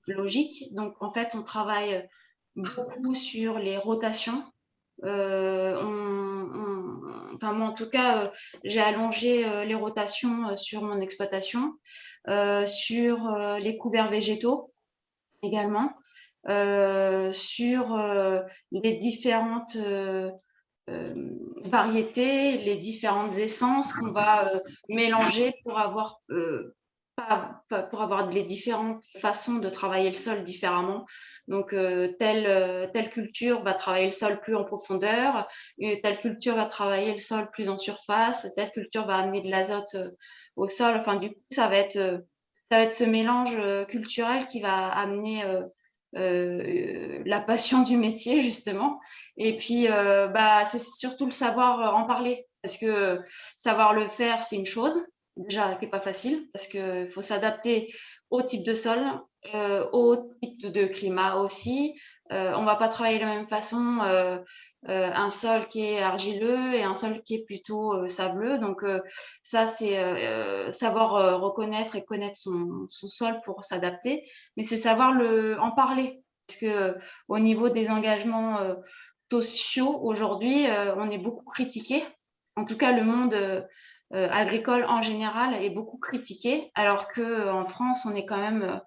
logique. Donc, en fait, on travaille beaucoup sur les rotations. Enfin, moi, en tout cas, j'ai allongé les rotations sur mon exploitation, sur les couverts végétaux également. Sur les différentes variétés, les différentes essences qu'on va mélanger pour avoir les différentes façons de travailler le sol différemment. Donc, telle culture va travailler le sol plus en profondeur, telle culture va travailler le sol plus en surface, telle culture va amener de l'azote au sol. Enfin, du coup, ça va être ce mélange culturel qui va amener la passion du métier, justement. Et puis, c'est surtout le savoir en parler. Parce que savoir le faire, c'est une chose, déjà, qui n'est pas facile, parce qu'il faut s'adapter au type de sol, au type de climat aussi. On ne va pas travailler de la même façon un sol qui est argileux et un sol qui est plutôt sableux. Donc, ça, c'est savoir reconnaître et connaître son sol pour s'adapter, mais c'est savoir en parler. Parce que au niveau des engagements sociaux, aujourd'hui, on est beaucoup critiqué. En tout cas, le monde agricole en général est beaucoup critiqué, alors qu'en France, on est quand même,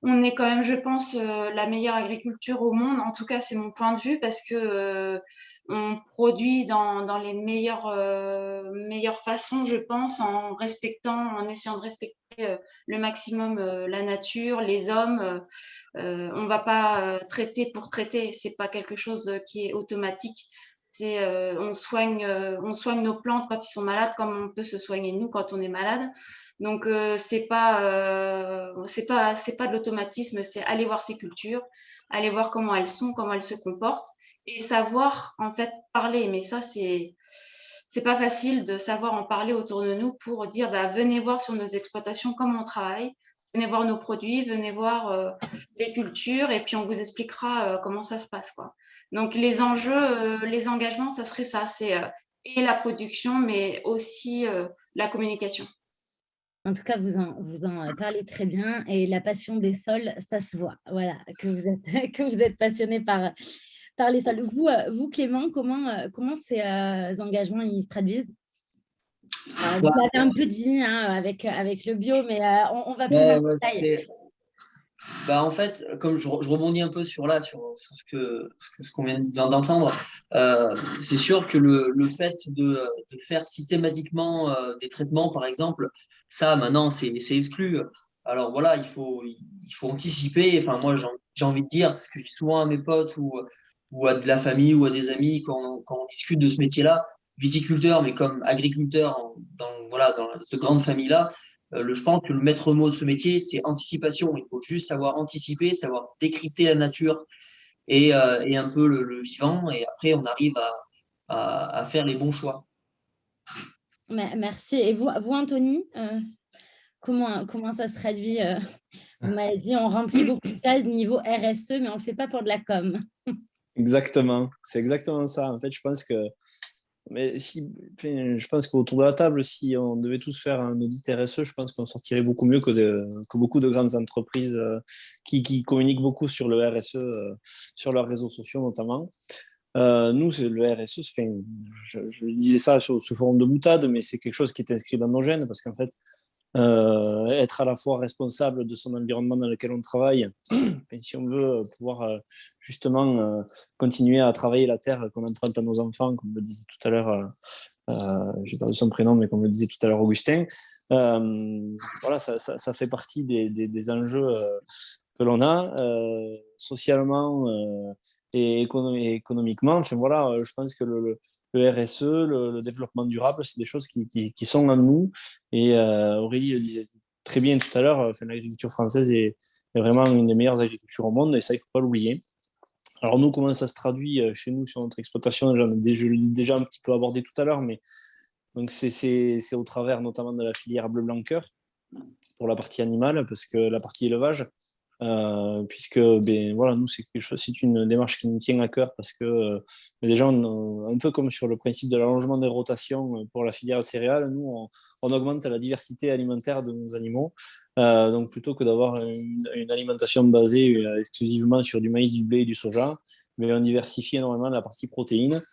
je pense, la meilleure agriculture au monde. En tout cas, c'est mon point de vue parce que on produit dans les meilleures façons, je pense, en essayant de respecter le maximum la nature, les hommes. On va pas traiter pour traiter. C'est pas quelque chose qui est automatique. On soigne nos plantes quand ils sont malades, comme on peut se soigner nous quand on est malade. Donc c'est pas de l'automatisme, c'est aller voir ces cultures, aller voir comment elles sont, comment elles se comportent et savoir en fait parler. Mais ça c'est pas facile de savoir en parler autour de nous pour dire venez voir sur nos exploitations comment on travaille, venez voir nos produits, venez voir les cultures et puis on vous expliquera comment ça se passe quoi. Donc les enjeux, les engagements, ça serait ça, c'est et la production mais aussi la communication. En tout cas, vous en parlez très bien et la passion des sols, ça se voit. Voilà, que vous êtes, que vous êtes passionné par les sols. Vous Clément, comment ces engagements ils se traduisent? Vous l'avez un peu dit avec le bio, mais on va plus en détail. En fait, comme je rebondis un peu sur ce qu'on vient d'entendre, c'est sûr que le fait de faire systématiquement des traitements, par exemple, ça maintenant c'est exclu. Alors voilà, il faut anticiper. Enfin moi j'ai envie de dire ce que je dis souvent à mes potes ou à de la famille ou à des amis quand on discute de ce métier-là, viticulteur, mais comme agriculteur dans cette grande famille-là. Je pense que le maître mot de ce métier, c'est anticipation. Il faut juste savoir anticiper, savoir décrypter la nature et un peu le vivant. Et après, on arrive à faire les bons choix. Merci. Et vous Anthony, comment ça se traduit Vous m'avez dit, on remplit beaucoup de cases niveau RSE, mais on ne le fait pas pour de la com. Exactement, c'est exactement ça. En fait, je pense qu'autour de la table, si on devait tous faire un audit RSE, je pense qu'on sortirait beaucoup mieux que beaucoup de grandes entreprises qui communiquent beaucoup sur le RSE, sur leurs réseaux sociaux notamment. Nous, le RSE, je disais ça sous forme de boutade, mais c'est quelque chose qui est inscrit dans nos gènes parce qu'en fait, être à la fois responsable de son environnement dans lequel on travaille, et si on veut pouvoir justement continuer à travailler la terre qu'on emprunte à nos enfants, comme le disait tout à l'heure, j'ai perdu son prénom, mais comme le disait tout à l'heure Augustin, voilà, ça fait partie des enjeux que l'on a socialement et économiquement. Enfin, voilà, je pense que le RSE, le développement durable, c'est des choses qui sont en nous. Et Aurélie le disait très bien tout à l'heure, l'agriculture française est vraiment une des meilleures agricultures au monde, et ça, il ne faut pas l'oublier. Alors nous, comment ça se traduit chez nous sur notre exploitation? Je l'ai déjà un petit peu abordé tout à l'heure, mais donc c'est au travers notamment de la filière bleu-blanc-cœur pour la partie animale, parce que la partie élevage, puisque voilà, nous c'est une démarche qui nous tient à cœur parce que déjà un peu comme sur le principe de l'allongement des rotations pour la filière céréales, nous on augmente la diversité alimentaire de nos animaux, donc plutôt que d'avoir une alimentation basée exclusivement sur du maïs, du blé et du soja, mais on diversifie énormément la partie protéines.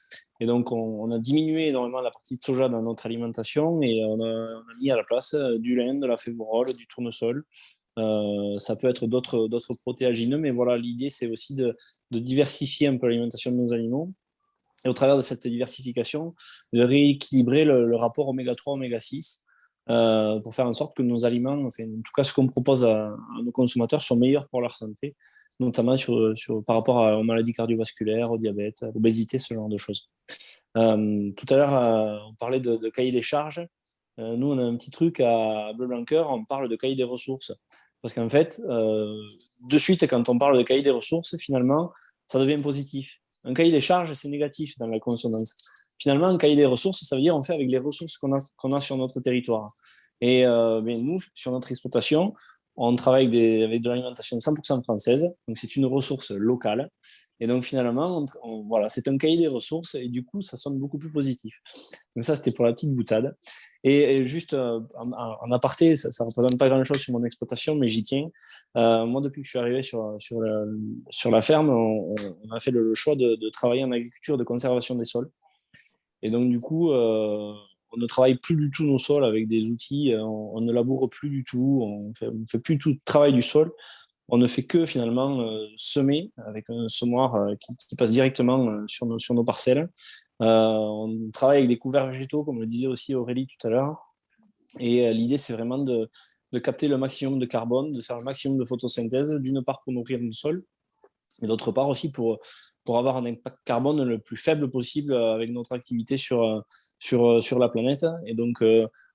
Et donc, on a diminué énormément la partie de soja dans notre alimentation et on a mis à la place du lin, de la févrole, du tournesol. Ça peut être d'autres protéagineux, mais voilà, l'idée, c'est aussi de diversifier un peu l'alimentation de nos animaux. Et au travers de cette diversification, de rééquilibrer le rapport oméga-3, oméga-6 pour faire en sorte que nos aliments, enfin, en tout cas ce qu'on propose à nos consommateurs, soient meilleurs pour leur santé, notamment par rapport aux maladies cardiovasculaires, au diabète, à l'obésité, ce genre de choses. Tout à l'heure, on parlait de cahier des charges. Nous, on a un petit truc à Bleu-Blanc-Cœur, on parle de cahier des ressources. Parce qu'en fait, de suite, quand on parle de cahier des ressources, finalement, ça devient positif. Un cahier des charges, c'est négatif dans la consonance. Finalement, un cahier des ressources, ça veut dire on fait avec les ressources qu'on a sur notre territoire. Et nous, sur notre exploitation, on travaille avec de l'alimentation 100% française, donc c'est une ressource locale. Et donc finalement, voilà, c'est un cahier des ressources et du coup, ça sonne beaucoup plus positif. Donc ça, c'était pour la petite boutade. Et juste en aparté, ça ne représente pas grand-chose sur mon exploitation, mais j'y tiens. Moi, depuis que je suis arrivé sur la ferme, on a fait le choix de travailler en agriculture de conservation des sols. Et donc, du coup, on ne travaille plus du tout nos sols avec des outils, on ne laboure plus du tout, on fait plus tout le travail du sol. On ne fait que finalement semer avec un semoir qui passe directement sur nos parcelles. On travaille avec des couverts végétaux, comme le disait aussi Aurélie tout à l'heure. Et l'idée, c'est vraiment de capter le maximum de carbone, de faire le maximum de photosynthèse, d'une part pour nourrir le sol, et d'autre part aussi pour avoir un impact carbone le plus faible possible avec notre activité sur la planète. Et donc,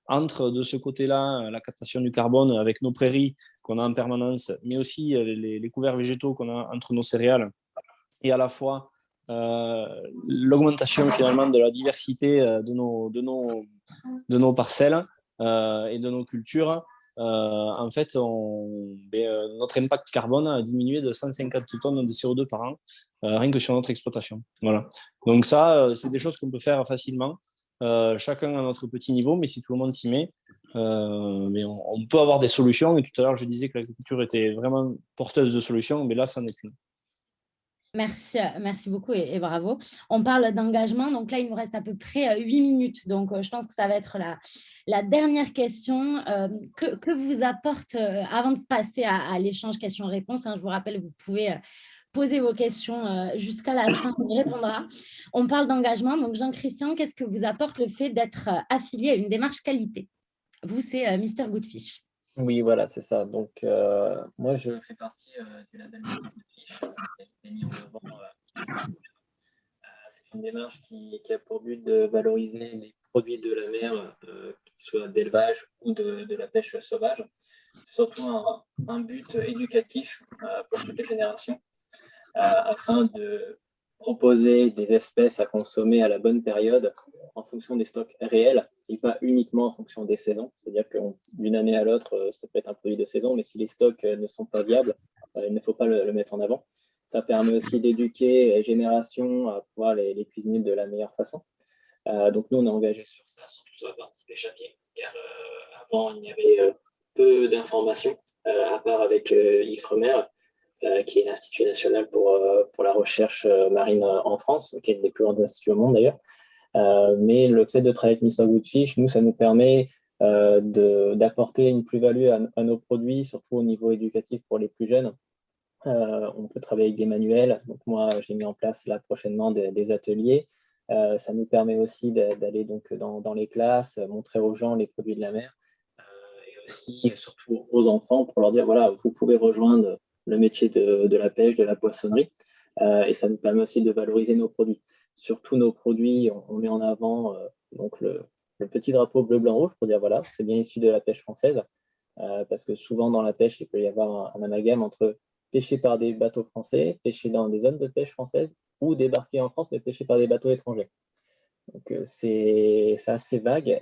entre de ce côté-là, la captation du carbone avec nos prairies qu'on a en permanence, mais aussi les couverts végétaux qu'on a entre nos céréales, et à la fois l'augmentation finalement de la diversité de nos parcelles et de nos cultures, en fait, notre impact carbone a diminué de 150 tonnes de CO2 par an, rien que sur notre exploitation. Voilà. Donc ça, c'est des choses qu'on peut faire facilement, chacun à notre petit niveau, mais si tout le monde s'y met, mais on peut avoir des solutions. Et tout à l'heure, je disais que l'agriculture était vraiment porteuse de solutions, mais là, ça n'est plus. Merci beaucoup et bravo. On parle d'engagement, donc là, il nous reste à peu près 8 minutes. Donc, je pense que ça va être la dernière question. Que vous apporte, avant de passer à l'échange questions-réponses, je vous rappelle, vous pouvez poser vos questions jusqu'à la fin, on y répondra. On parle d'engagement. Donc, Jean-Christian, qu'est-ce que vous apporte le fait d'être affilié à une démarche qualité? Vous, c'est Mr Goodfish. Oui, voilà, c'est ça. Donc, moi, je fais partie du label Mr Goodfish qui a été mis en avant. C'est une démarche qui a pour but de valoriser les produits de la mer, qu'ils soient d'élevage ou de la pêche sauvage. C'est surtout un but éducatif pour toutes les générations, afin de proposer des espèces à consommer à la bonne période en fonction des stocks réels et pas uniquement en fonction des saisons. C'est-à-dire que d'une année à l'autre, ça peut être un produit de saison, mais si les stocks ne sont pas viables, il ne faut pas le mettre en avant. Ça permet aussi d'éduquer les générations à pouvoir les cuisiner de la meilleure façon. Donc nous, on est engagé sur ça, surtout sur la partie pêche à pied, car avant, il y avait peu d'informations, à part avec IFREMER, qui est l'Institut national pour la recherche marine en France, qui est un des plus grands instituts au monde d'ailleurs. Mais le fait de travailler avec Mr Goodfish, nous, ça nous permet d'apporter une plus-value à nos produits, surtout au niveau éducatif pour les plus jeunes. On peut travailler avec des manuels. Donc moi, j'ai mis en place là prochainement des ateliers. Ça nous permet aussi d'aller donc dans les classes, montrer aux gens les produits de la mer, et aussi surtout aux enfants pour leur dire voilà, vous pouvez rejoindre le métier de la pêche, de la poissonnerie, et ça nous permet aussi de valoriser nos produits. Sur tous nos produits, on met en avant donc le petit drapeau bleu, blanc, rouge pour dire voilà, c'est bien issu de la pêche française, parce que souvent dans la pêche, il peut y avoir un amalgame entre pêché par des bateaux français, pêché dans des zones de pêche françaises, ou débarqué en France, mais pêché par des bateaux étrangers. Donc, c'est assez vague.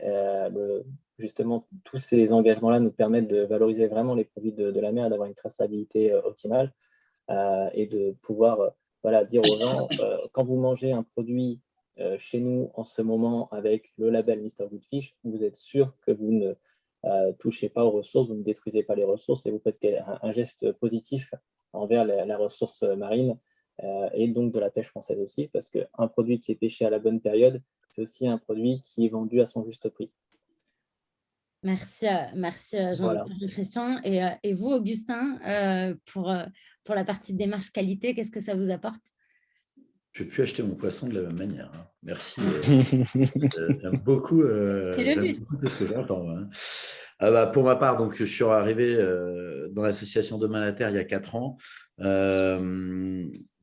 Justement, tous ces engagements-là nous permettent de valoriser vraiment les produits de la mer, d'avoir une traçabilité optimale et de pouvoir voilà, dire aux gens, quand vous mangez un produit chez nous en ce moment avec le label Mr Goodfish, vous êtes sûr que vous ne touchez pas aux ressources, vous ne détruisez pas les ressources et vous faites un geste positif envers la ressource marine et donc de la pêche française aussi, parce qu'un produit qui est pêché à la bonne période, c'est aussi un produit qui est vendu à son juste prix. Merci Voilà. Jean-Christian. Et vous, Augustin, pour la partie de démarche qualité, qu'est-ce que ça vous apporte? Je ne vais plus acheter mon poisson de la même manière. Merci. J'aime beaucoup tout ce que j'entends. Pour ma part, donc, je suis arrivé dans l'association Demain la Terre il y a 4 ans.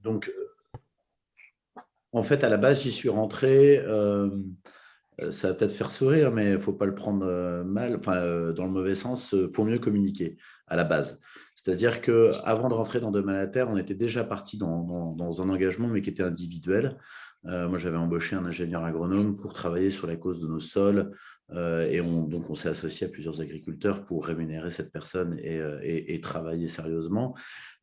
Donc, en fait, à la base, j'y suis rentré. Ça va peut-être faire sourire, mais il ne faut pas le prendre mal, dans le mauvais sens, pour mieux communiquer. à la base. C'est-à-dire qu'avant de rentrer dans Demain la Terre, on était déjà parti dans un engagement, mais qui était individuel. Moi, j'avais embauché un ingénieur agronome pour travailler sur la cause de nos sols. Donc, on s'est associé à plusieurs agriculteurs pour rémunérer cette personne et travailler sérieusement.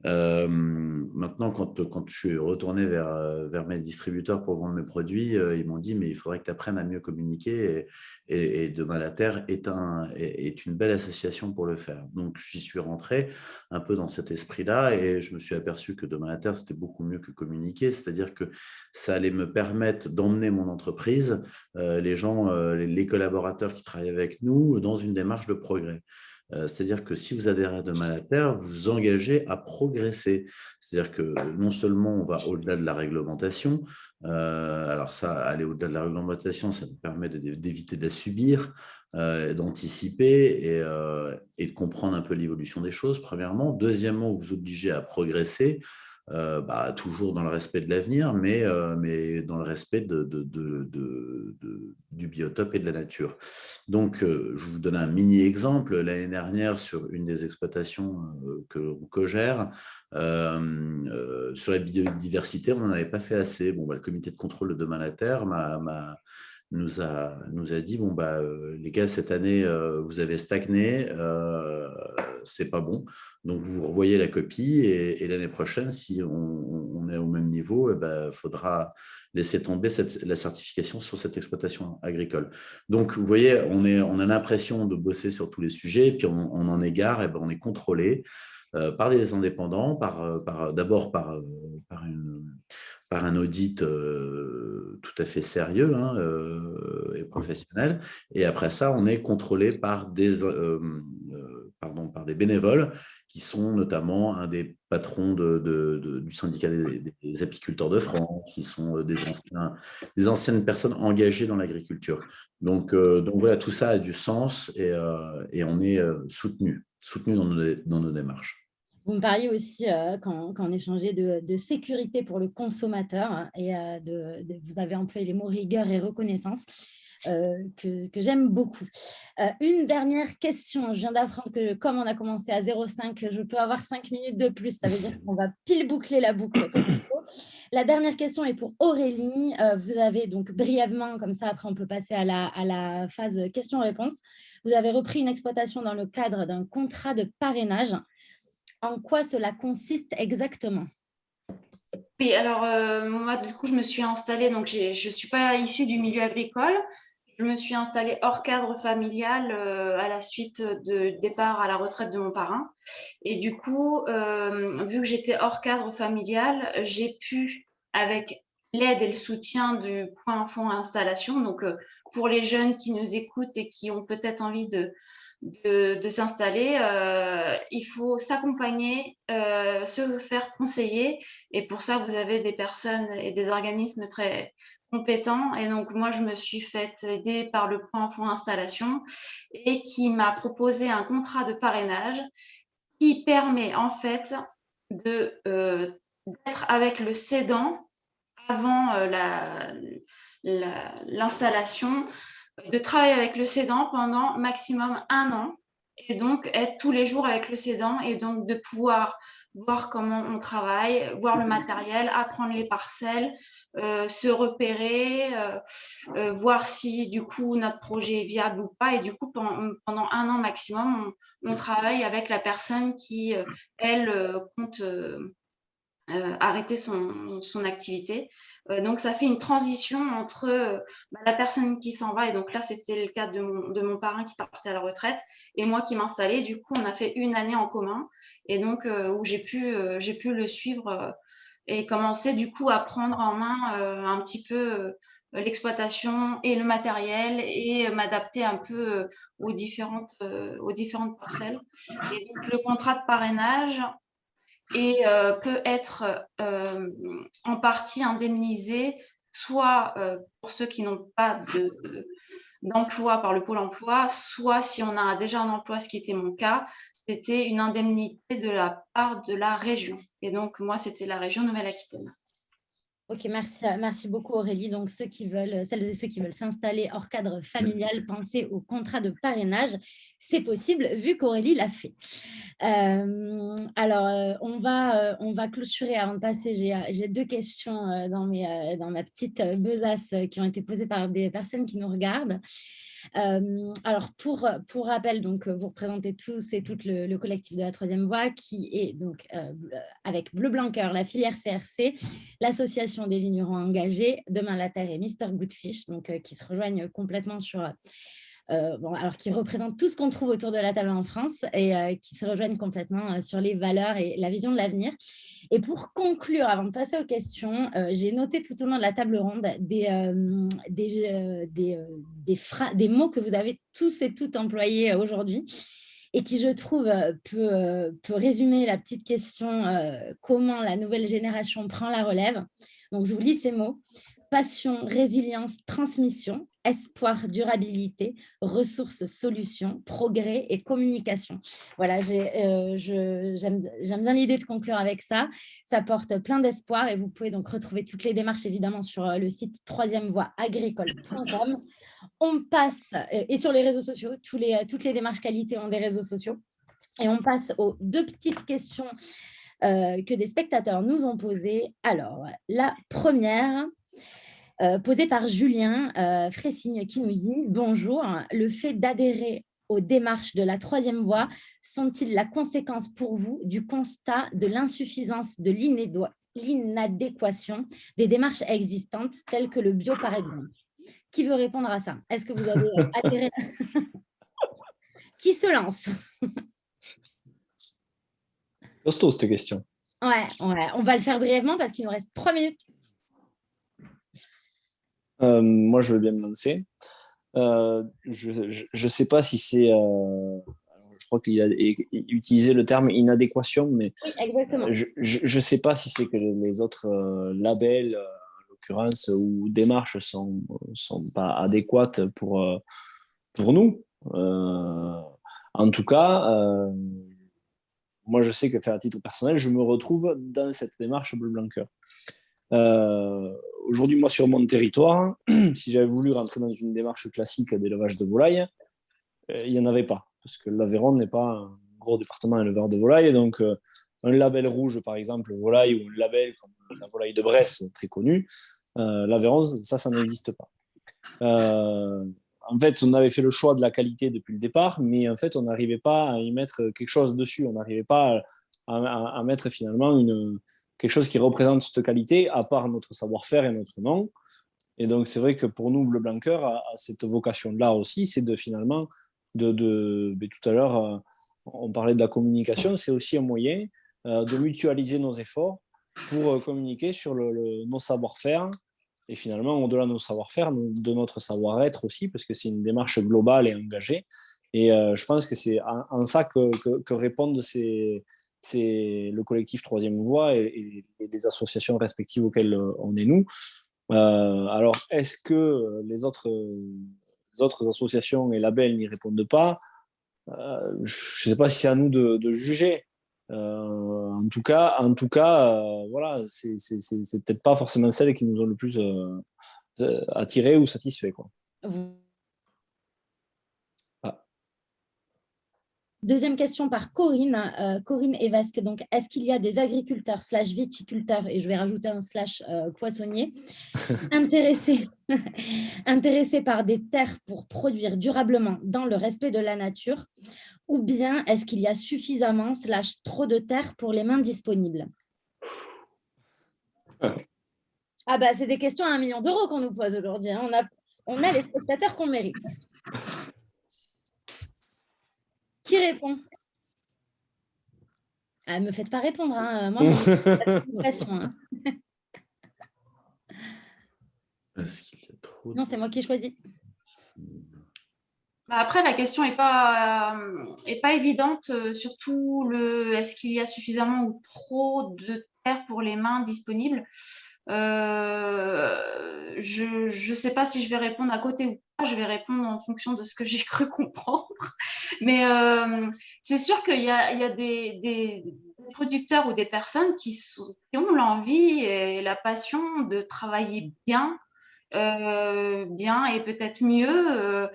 Maintenant, quand je suis retourné vers mes distributeurs pour vendre mes produits, ils m'ont dit, mais il faudrait que tu apprennes à mieux communiquer et Demain la Terre est une belle association pour le faire. Donc, j'y suis rentré un peu dans cet esprit-là et je me suis aperçu que Demain la Terre, c'était beaucoup mieux que communiquer, c'est-à-dire que ça allait me permettre d'emmener mon entreprise, les gens, les collaborateurs qui travaillent avec nous, dans une démarche de progrès. C'est-à-dire que si vous adhérez à Demain la Terre, vous vous engagez à progresser. C'est-à-dire que non seulement on va au-delà de la réglementation, alors ça, aller au-delà de la réglementation, ça nous permet d'éviter de la subir, d'anticiper et de comprendre un peu l'évolution des choses, premièrement. Deuxièmement, vous vous obligez à progresser, toujours dans le respect de l'avenir, mais dans le respect du biotope et de la nature. Donc, je vous donne un mini-exemple. L'année dernière, sur une des exploitations que l'on co-gère, sur la biodiversité, on n'en avait pas fait assez. Le comité de contrôle de Demain la Terre nous a dit, les gars, cette année, vous avez stagné, c'est pas bon. Donc, vous revoyez la copie et l'année prochaine, si on est au même niveau, faudra laisser tomber la certification sur cette exploitation agricole. Donc, vous voyez, on a l'impression de bosser sur tous les sujets, puis on en égare, on est contrôlé par des indépendants, d'abord par un audit tout à fait sérieux et professionnel. Et après ça, on est contrôlé par des bénévoles qui sont notamment un des patrons du syndicat des apiculteurs de France, qui sont des anciennes personnes engagées dans l'agriculture. Donc voilà, tout ça a du sens et on est soutenu dans nos démarches. Vous me parliez aussi, quand on échangeait, de sécurité pour le consommateur et vous avez employé les mots rigueur et reconnaissance que j'aime beaucoup. Une dernière question. Je viens d'apprendre que comme on a commencé à 0,5, je peux avoir 5 minutes de plus. Ça veut dire qu'on va pile boucler la boucle comme il faut. La dernière question est pour Aurélie. Vous avez donc brièvement, comme ça après on peut passer à la phase questions-réponses. Vous avez repris une exploitation dans le cadre d'un contrat de parrainage. En quoi cela consiste exactement? Oui, alors moi, du coup, je me suis installée, donc je ne suis pas issue du milieu agricole. Je me suis installée hors cadre familial à la suite de départ à la retraite de mon parrain. Et du coup, vu que j'étais hors cadre familial, j'ai pu, avec l'aide et le soutien du Point Fonds Installation, donc pour les jeunes qui nous écoutent et qui ont peut-être envie de s'installer, il faut s'accompagner, se faire conseiller. Et pour ça, vous avez des personnes et des organismes très compétents. Et donc, moi, je me suis faite aider par le Point Fonds Installation et qui m'a proposé un contrat de parrainage qui permet en fait d'être avec le cédant avant l'installation, de travailler avec le cédant pendant maximum 1 an et donc être tous les jours avec le cédant et donc de pouvoir voir comment on travaille, voir le matériel, apprendre les parcelles, se repérer, voir si du coup notre projet est viable ou pas. Et du coup, pendant 1 an maximum, on travaille avec la personne qui, elle, compte arrêter son activité. Donc, ça fait une transition entre la personne qui s'en va, et donc là, c'était le cas de mon parrain qui partait à la retraite, et moi qui m'installais. Du coup, on a fait 1 année en commun, et donc où j'ai pu le suivre et commencer du coup à prendre en main un petit peu l'exploitation et le matériel et m'adapter un peu aux différentes parcelles. Et donc, le contrat de parrainage peut être en partie indemnisé, soit pour ceux qui n'ont pas d'emploi par le Pôle emploi, soit si on a déjà un emploi, ce qui était mon cas, c'était une indemnité de la part de la région. Et donc, moi, c'était la région Nouvelle-Aquitaine. Ok, merci beaucoup Aurélie. Donc, celles et ceux qui veulent s'installer hors cadre familial, pensez au contrat de parrainage. C'est possible vu qu'Aurélie l'a fait. On va clôturer avant de passer. J'ai 2 questions dans ma petite besace qui ont été posées par des personnes qui nous regardent. Alors, pour rappel, donc, vous représentez tous et toutes le collectif de la Troisième Voie qui est donc avec Bleu Blanc Cœur, la filière CRC, l'association des vignerons engagés, Demain la Terre et Mister Goodfish, donc, qui se rejoignent complètement sur... alors qui représentent tout ce qu'on trouve autour de la table en France et qui se rejoignent complètement sur les valeurs et la vision de l'avenir. Et pour conclure, avant de passer aux questions, j'ai noté tout au long de la table ronde des mots que vous avez tous et toutes employés aujourd'hui et qui, je trouve, peut résumer la petite question comment la nouvelle génération prend la relève. Donc, je vous lis ces mots. Passion, résilience, transmission, espoir, durabilité, ressources, solutions, progrès et communication. Voilà, j'aime bien l'idée de conclure avec ça. Ça porte plein d'espoir et vous pouvez donc retrouver toutes les démarches évidemment sur le site troisièmevoieagricole.com. On passe, et sur les réseaux sociaux, toutes les démarches qualité ont des réseaux sociaux. Et on passe aux 2 petites questions que des spectateurs nous ont posées. Alors, la première... posée par Julien Fressigne qui nous dit « Bonjour, le fait d'adhérer aux démarches de la Troisième Voie sont-ils la conséquence pour vous du constat de l'insuffisance de l'inadéquation des démarches existantes telles que le bio par exemple ?» Qui veut répondre à ça? Est-ce que vous avez adhéré? Qui se lance? Costaud, cette question. Ouais, on va le faire brièvement parce qu'il nous reste 3 minutes. Moi, je veux bien me lancer. Je ne sais pas si c'est... je crois qu'il a utilisé le terme inadéquation, mais oui, exactement. Je ne sais pas si c'est que les autres labels, en l'occurrence, ou démarches sont pas adéquates pour nous. En tout cas, moi, je sais que, à titre personnel, je me retrouve dans cette démarche Bleu Blanc Cœur. Aujourd'hui, moi, sur mon territoire, si j'avais voulu rentrer dans une démarche classique d'élevage de volailles, il n'y en avait pas, parce que l'Aveyron n'est pas un gros département éleveur de volailles. Donc, un label rouge, par exemple, volaille, ou un label comme la volaille de Bresse, très connue, l'Aveyron, ça n'existe pas. En fait, on avait fait le choix de la qualité depuis le départ, mais en fait, on n'arrivait pas à y mettre quelque chose dessus. On n'arrivait pas à mettre finalement quelque chose qui représente cette qualité, à part notre savoir-faire et notre nom. Et donc, c'est vrai que pour nous, Bleu Blanc Cœur a cette vocation-là aussi, c'est de finalement, tout à l'heure, on parlait de la communication, c'est aussi un moyen de mutualiser nos efforts pour communiquer sur nos savoir-faire et finalement, au-delà de nos savoir-faire, de notre savoir-être aussi, parce que c'est une démarche globale et engagée. Et je pense que c'est en ça que répondent le collectif Troisième Voie et les associations respectives auxquelles on est nous. Alors, est-ce que les autres associations et labels n'y répondent pas? Je ne sais pas si c'est à nous de juger. En tout cas, voilà, c'est peut-être pas forcément celles qui nous ont le plus attirés ou satisfaits, quoi. Deuxième question par Corinne, Corinne Evesque. Donc, est-ce qu'il y a des agriculteurs / viticulteurs, et je vais rajouter un / poissonniers, intéressés par des terres pour produire durablement dans le respect de la nature, ou bien est-ce qu'il y a suffisamment / trop de terres pour les mains disponibles? Ah bah, c'est des questions à 1 million d'euros qu'on nous pose aujourd'hui. Hein. On a les spectateurs qu'on mérite. Qui répond? Ah, ne me faites pas répondre. Hein. Moi, mon pression. Hein. Non, c'est moi qui choisis. Après, la question n'est pas évidente, surtout est-ce qu'il y a suffisamment ou trop de terre pour les mains disponibles. Je ne sais pas si je vais répondre à côté ou pas, je vais répondre en fonction de ce que j'ai cru comprendre. Mais c'est sûr qu'il y a des producteurs ou des personnes qui ont l'envie et la passion de travailler bien et peut-être mieux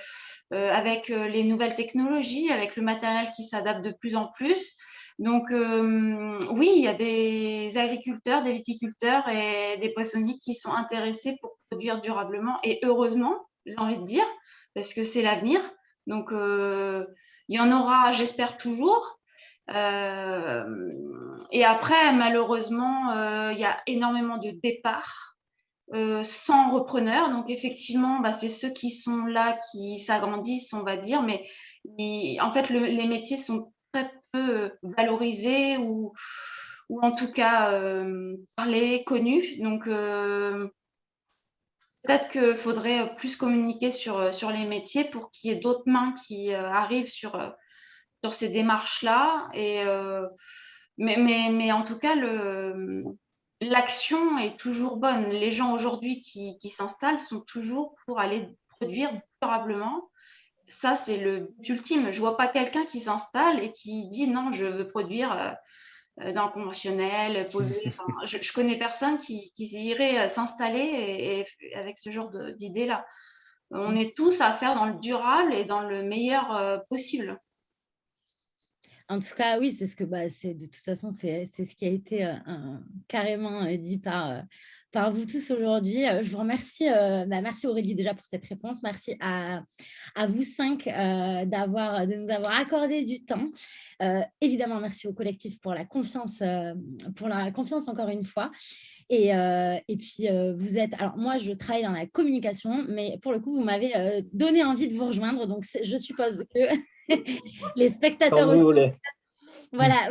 avec les nouvelles technologies, avec le matériel qui s'adapte de plus en plus. Donc, oui, il y a des agriculteurs, des viticulteurs et des poissonniers qui sont intéressés pour produire durablement et heureusement, j'ai envie de dire, parce que c'est l'avenir. Donc, il y en aura, j'espère, toujours. Et après, malheureusement, il y a énormément de départs sans repreneur. Donc, effectivement, c'est ceux qui sont là qui s'agrandissent, on va dire. Mais en fait, les métiers sont très peu valorisés ou en tout cas parlés, connus. Donc, peut-être qu'il faudrait plus communiquer sur les métiers pour qu'il y ait d'autres mains qui arrivent sur ces démarches-là. Mais en tout cas, l'action est toujours bonne. Les gens aujourd'hui qui s'installent sont toujours pour aller produire durablement. Ça, c'est le but ultime. Je ne vois pas quelqu'un qui s'installe et qui dit non, je veux produire dans le conventionnel, poser. Je ne connais personne qui irait s'installer et avec ce genre d'idée-là. On est tous à faire dans le durable et dans le meilleur possible. En tout cas, oui, c'est ce que de toute façon, c'est ce qui a été carrément dit par vous tous aujourd'hui. Je vous remercie. Merci Aurélie déjà pour cette réponse. Merci à vous 5 de nous avoir accordé du temps. Évidemment, merci au collectif pour la confiance encore une fois. Et puis, vous êtes... Alors, moi, je travaille dans la communication, mais pour le coup, vous m'avez donné envie de vous rejoindre. Donc, je suppose que les spectateurs Quand vous voulez. Voilà,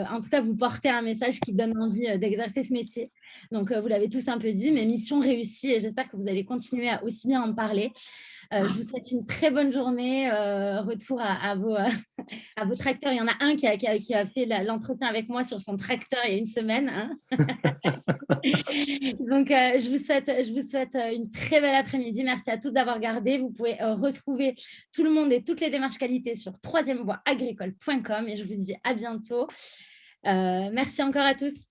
en tout cas, vous portez un message qui donne envie d'exercer ce métier. Donc, vous l'avez tous un peu dit, mais mission réussie et j'espère que vous allez continuer à aussi bien en parler. Je vous souhaite une très bonne journée. Retour à vos tracteurs. Il y en a un qui a fait l'entretien avec moi sur son tracteur il y a une semaine. Hein. Donc, je vous souhaite une très belle après-midi. Merci à tous d'avoir regardé. Vous pouvez retrouver tout le monde et toutes les démarches qualité sur troisièmevoieagricole.com et je vous dis à bientôt. Merci encore à tous.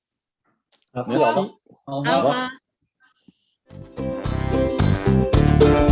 Merci. Merci. Au revoir. Au revoir.